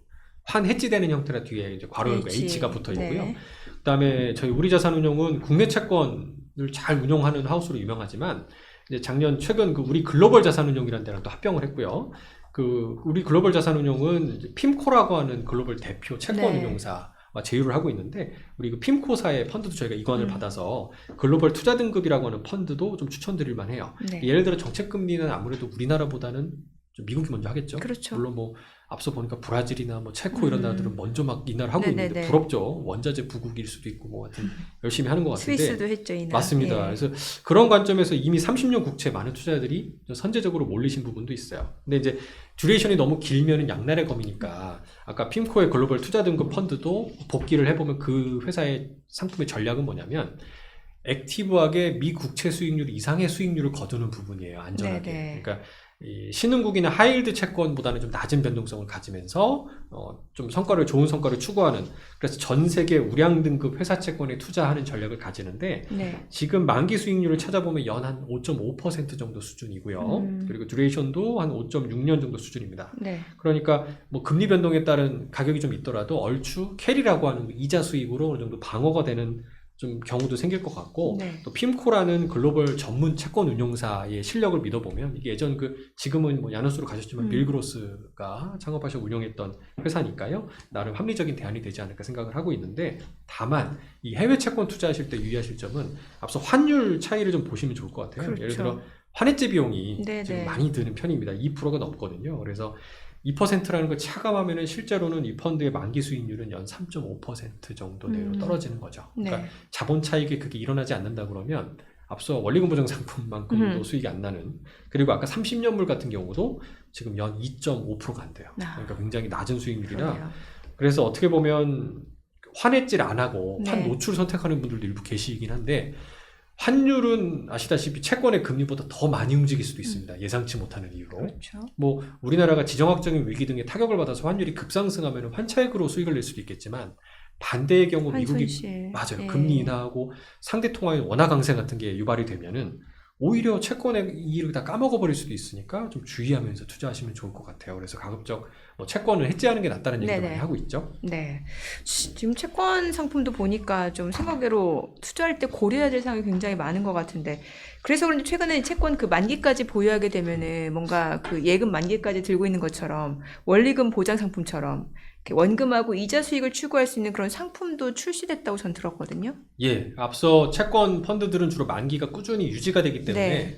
환 해지되는 형태라 뒤에 이제 괄호 열고 H가 붙어 있고요. 네. 그다음에 저희 우리자산운용은 국내 채권을 잘 운용하는 하우스로 유명하지만 이제 최근 그 우리 글로벌 자산운용이라는 데랑 또 합병을 했고요. 그 우리 글로벌 자산운용은 이제 핌코라고 하는 글로벌 대표 채권 네. 운용사와 제휴를 하고 있는데, 우리 그 핌코사의 펀드도 저희가 이관을 받아서 글로벌 투자 등급이라고 하는 펀드도 좀 추천드릴 만해요. 네. 예를 들어 정책금리는 아무래도 우리나라보다는 좀 미국이 먼저 하겠죠. 그렇죠. 물론 뭐 앞서 보니까 브라질이나 뭐 체코 이런 나라들은 먼저 막 이날 하고 네네네. 있는데 부럽죠. 원자재 부국일 수도 있고 뭐 하여튼 열심히 하는 것 같은데. 스위스도 했죠, 이날. 맞습니다. 예. 그래서 그런 관점에서 이미 30년 국채 많은 투자자들이 좀 선제적으로 몰리신 부분도 있어요. 근데 이제 듀레이션이 너무 길면은 양날의 검이니까 아까 핌코의 글로벌 투자 등급 펀드도 복귀를 해보면 그 회사의 상품의 전략은 뭐냐면 액티브하게 미 국채 수익률 이상의 수익률을 거두는 부분이에요. 안전하게. 네네. 그러니까 이 신흥국이나 하이힐드 채권보다는 좀 낮은 변동성을 가지면서 좀 좋은 성과를 추구하는, 그래서 전 세계 우량 등급 회사 채권에 투자하는 전략을 가지는데 네. 지금 만기 수익률을 찾아보면 연 한 5.5% 정도 수준이고요. 그리고 듀레이션도 한 5.6년 정도 수준입니다. 네. 그러니까 뭐 금리 변동에 따른 가격이 좀 있더라도 얼추 캐리라고 하는 이자 수익으로 어느 정도 방어가 되는 좀 경우도 생길 것 같고, 네. 또 핌코라는 글로벌 전문 채권 운용사의 실력을 믿어보면 이게 예전 지금은 뭐 야누스로 가셨지만 빌 그로스가 창업하셔 운영했던 회사니까요, 나름 합리적인 대안이 되지 않을까 생각을 하고 있는데, 다만 이 해외 채권 투자하실 때 유의하실 점은 앞서 환율 차이를 좀 보시면 좋을 것 같아요. 그렇죠. 예를 들어 환해제 비용이 네네. 지금 많이 드는 편입니다. 2%가 넘거든요. 그래서 2%라는 걸 차감하면 실제로는 이 펀드의 만기 수익률은 연 3.5% 정도 내로 떨어지는 거죠. 그러니까 네. 자본 차익이 그게 일어나지 않는다 그러면 앞서 원리금 보장 상품만큼도 수익이 안 나는, 그리고 아까 30년물 같은 경우도 지금 연 2.5%가 안 돼요. 그러니까 굉장히 낮은 수익률이라. 그러네요. 그래서 어떻게 보면 환해질 안 하고 환 네. 노출 선택하는 분들도 일부 계시긴 한데, 환율은 아시다시피 채권의 금리보다 더 많이 움직일 수도 있습니다. 예상치 못하는 이유로. 그렇죠. 뭐 우리나라가 지정학적인 위기 등의 타격을 받아서 환율이 급상승하면 환차익으로 수익을 낼 수도 있겠지만, 반대의 경우 미국이 환손실. 맞아요. 예. 금리 인하하고 상대 통화의 원화 강세 같은 게 유발이 되면은 오히려 채권의 이익을 다 까먹어 버릴 수도 있으니까 좀 주의하면서 투자하시면 좋을 것 같아요. 그래서 가급적 뭐 채권을 해지하는 게 낫다는 얘기도 네네. 많이 하고 있죠. 네. 지금 채권 상품도 보니까 좀 생각외로 투자할 때 고려해야 될 사항이 굉장히 많은 것 같은데, 그래서 그런지 최근에 채권 그 만기까지 보유하게 되면은 뭔가 그 예금 만기까지 들고 있는 것처럼 원리금 보장 상품처럼 이렇게 원금하고 이자 수익을 추구할 수 있는 그런 상품도 출시됐다고 전 들었거든요. 예, 앞서 채권 펀드들은 주로 만기가 꾸준히 유지가 되기 때문에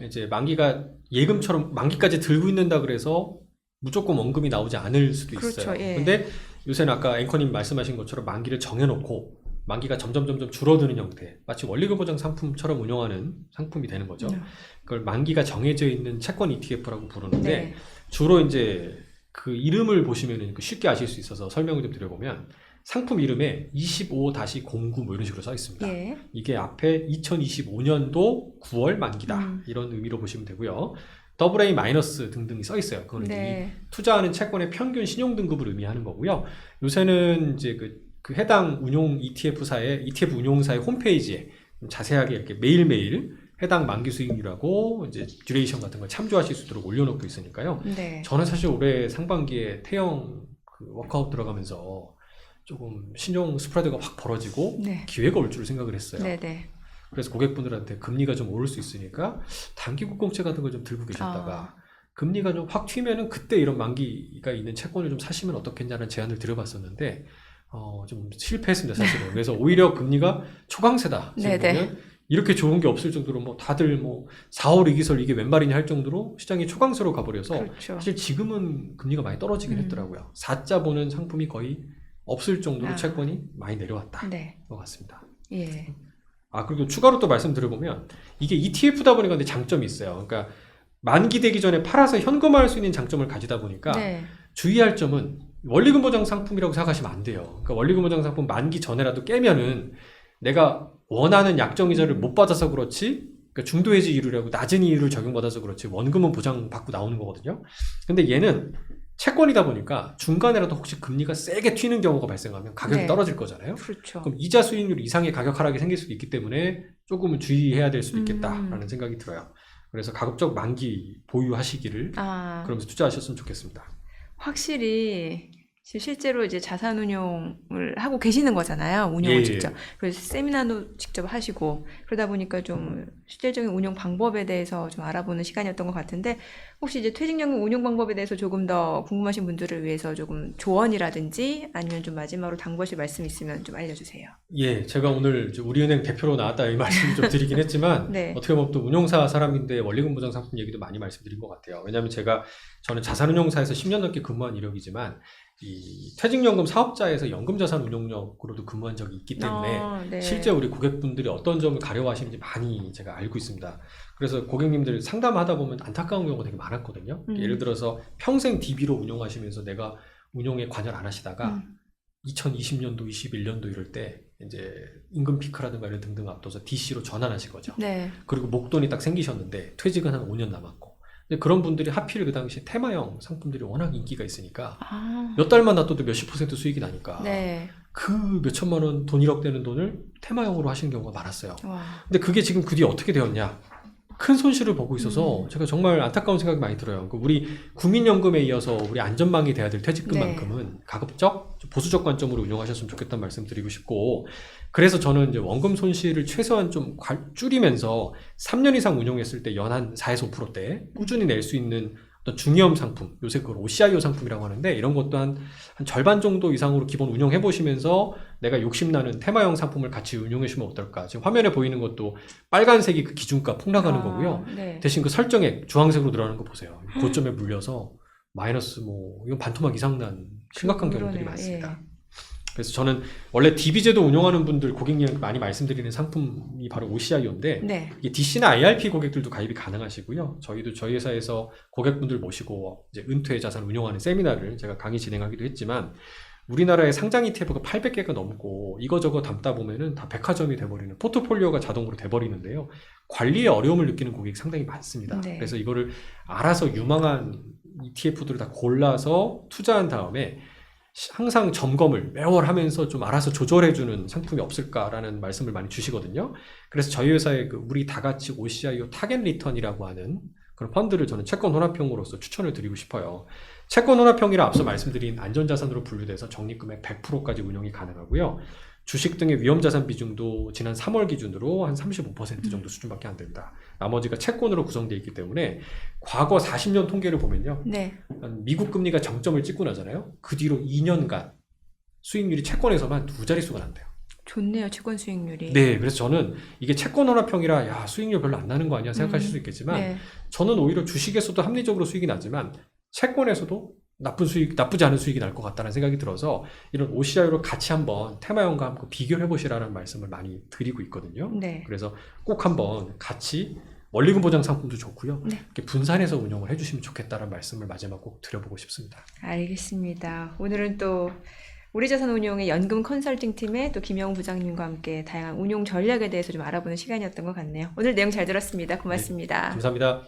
이제 만기가 예금처럼 만기까지 들고 있는다 그래서 무조건 원금이 나오지 않을 수도 있어요. 그렇죠, 예. 근데 요새는 아까 앵커님 말씀하신 것처럼 만기를 정해놓고 만기가 점점 줄어드는 형태, 마치 원리금 보장 상품처럼 운영하는 상품이 되는 거죠. 그걸 만기가 정해져 있는 채권 ETF라고 부르는데, 네. 주로 이제 그 이름을 보시면 쉽게 아실 수 있어서 설명을 좀 드려보면, 상품 이름에 25-09 뭐 이런 식으로 써 있습니다. 예. 이게 앞에 2025년도 9월 만기다 이런 의미로 보시면 되고요. AA- 등등이 써 있어요. 그거는 네. 이 투자하는 채권의 평균 신용 등급을 의미하는 거고요. 요새는 이제 그 해당 ETF 운용사의 홈페이지에 자세하게 이렇게 매일매일 해당 만기 수익률하고 이제 듀레이션 같은 걸 참조하실 수 있도록 올려놓고 있으니까요. 네. 저는 사실 올해 상반기에 태형 그 워크아웃 들어가면서 조금 신용 스프레드가 확 벌어지고 네. 기회가 올 줄 생각을 했어요. 네네. 그래서 고객분들한테 금리가 좀 오를 수 있으니까 단기 국공채 같은 걸 좀 들고 계셨다가 금리가 좀 확 튀면은 그때 이런 만기가 있는 채권을 좀 사시면 어떻겠냐는 제안을 드려봤었는데 좀 실패했습니다, 사실은. 그래서 오히려 금리가 초강세다. 지금 네네. 보면 이렇게 좋은 게 없을 정도로 뭐 다들 뭐 4월 이기설 이게 웬 말이냐 할 정도로 시장이 초강세로 가버려서 그렇죠. 사실 지금은 금리가 많이 떨어지긴 했더라고요. 4자 보는 상품이 거의 없을 정도로 채권이 많이 내려왔다. 네. 것 같습니다. 예. 그리고 추가로 또 말씀드려보면 이게 ETF다 보니까 근데 장점이 있어요. 그러니까 만기 되기 전에 팔아서 현금화할 수 있는 장점을 가지다 보니까 네. 주의할 점은 원리금 보장 상품이라고 생각하시면 안 돼요. 그러니까 원리금 보장 상품 만기 전에라도 깨면은 내가 원하는 약정 이자를 못 받아서 그렇지, 그러니까 중도 해지 이율이라고 낮은 이율을 적용받아서 그렇지 원금은 보장받고 나오는 거거든요. 근데 얘는 채권이다 보니까 중간에라도 혹시 금리가 세게 튀는 경우가 발생하면 가격이 네. 떨어질 거잖아요. 그렇죠. 그럼 이자 수익률 이상의 가격 하락이 생길 수도 있기 때문에 조금은 주의해야 될 수도 있겠다라는 생각이 들어요. 그래서 가급적 만기 보유하시기를 그러면서 투자하셨으면 좋겠습니다. 확실히 실제로 이제 자산운용을 하고 계시는 거잖아요. 운용을 예, 예. 직접. 그래서 세미나도 직접 하시고 그러다 보니까 좀 실질적인 운용 방법에 대해서 좀 알아보는 시간이었던 것 같은데 혹시 이제 퇴직연금 운용 방법에 대해서 조금 더 궁금하신 분들을 위해서 조금 조언이라든지 아니면 좀 마지막으로 당부하실 말씀 있으면 좀 알려주세요. 예, 제가 오늘 이제 우리은행 대표로 나왔다 이 말씀을 좀 드리긴 했지만 네. 어떻게 보면 또 운용사 사람인데 원리금 보장 상품 얘기도 많이 말씀드린 것 같아요. 왜냐하면 저는 자산운용사에서 10년 넘게 근무한 이력이지만 이 퇴직연금 사업자에서 연금자산운용력으로도 근무한 적이 있기 때문에 네. 실제 우리 고객분들이 어떤 점을 가려워하시는지 많이 제가 알고 있습니다. 그래서 고객님들 상담하다 보면 안타까운 경우가 되게 많았거든요. 예를 들어서 평생 DB로 운용하시면서 내가 운용에 관여를 안 하시다가 2020년도, 21년도 이럴 때 이제 임금 피크라든가 이런 등등 앞둬서 DC로 전환하신 거죠. 네. 그리고 목돈이 딱 생기셨는데 퇴직은 한 5년 남았고 근데 그런 분들이 하필 그 당시 테마형 상품들이 워낙 인기가 있으니까 몇 달만 놔둬도 몇십 % 수익이 나니까 네. 그 몇천만 원 돈 1억 되는 돈을 테마형으로 하시는 경우가 많았어요. 와. 근데 그게 지금 그 뒤에 어떻게 되었냐? 큰 손실을 보고 있어서 제가 정말 안타까운 생각이 많이 들어요. 우리 국민연금에 이어서 우리 안전망이 돼야 될 퇴직금만큼은 가급적 보수적 관점으로 운용하셨으면 좋겠다는 말씀 드리고 싶고 그래서 저는 이제 원금 손실을 최소한 좀 줄이면서 3년 이상 운용했을 때 연한 4에서 5%대 꾸준히 낼 수 있는 어떤 중위험 상품, 요새 그걸 OCIO 상품이라고 하는데 이런 것도 한 절반 정도 이상으로 기본 운용해 보시면서 내가 욕심나는 테마형 상품을 같이 운용해 주면 어떨까. 지금 화면에 보이는 것도 빨간색이 그 기준가 폭락하는 거고요. 네. 대신 그 설정액 주황색으로 들어가는 거 보세요. 고점에 물려서 마이너스 이건 반토막 이상 난 심각한 경우들이 그러네요. 많습니다. 예. 그래서 저는 원래 DB제도 운용하는 분들 고객님 많이 말씀드리는 상품이 바로 OCIO인데 네. 이게 DC나 IRP 고객들도 가입이 가능하시고요. 저희도 저희 회사에서 고객분들 모시고 이제 은퇴 자산 운용하는 세미나를 제가 강의 진행하기도 했지만 우리나라에 상장 ETF가 800개가 넘고 이거저거 담다 보면은 다 백화점이 돼버리는 포트폴리오가 자동으로 돼버리는데요. 관리에 어려움을 느끼는 고객이 상당히 많습니다. 네. 그래서 이거를 알아서 유망한 ETF들을 다 골라서 투자한 다음에 항상 점검을 매월 하면서 좀 알아서 조절해주는 상품이 없을까라는 말씀을 많이 주시거든요. 그래서 저희 회사에 우리 다 같이 OCIO 타겟 리턴이라고 하는 그런 펀드를 저는 채권 혼합형으로서 추천을 드리고 싶어요. 채권 혼합형이라 앞서 말씀드린 안전자산으로 분류돼서 적립금액 100%까지 운용이 가능하고요. 주식 등의 위험자산 비중도 지난 3월 기준으로 한 35% 정도 수준밖에 안 됩니다. 나머지가 채권으로 구성되어 있기 때문에 과거 40년 통계를 보면요. 네. 미국 금리가 정점을 찍고 나잖아요. 그 뒤로 2년간 수익률이 채권에서만 2자릿수가 난대요. 좋네요. 채권 수익률이. 네, 그래서 저는 이게 채권 혼합형이라 야 수익률 별로 안 나는 거 아니야 생각하실 수 있겠지만 네. 저는 오히려 주식에서도 합리적으로 수익이 나지만 채권에서도 나쁘지 않은 수익이 날 것 같다는 생각이 들어서 이런 OCIO를 같이 한번 테마형과 함께 비교를 해보시라는 말씀을 많이 드리고 있거든요. 네. 그래서 꼭 한번 같이 원리금 보장 상품도 좋고요. 네. 이렇게 분산해서 운영을 해주시면 좋겠다는 말씀을 마지막 꼭 드려보고 싶습니다. 알겠습니다. 오늘은 또 우리자산운용의 연금 컨설팅 팀의 또 김영우 부장님과 함께 다양한 운용 전략에 대해서 좀 알아보는 시간이었던 것 같네요. 오늘 내용 잘 들었습니다. 고맙습니다. 감사합니다.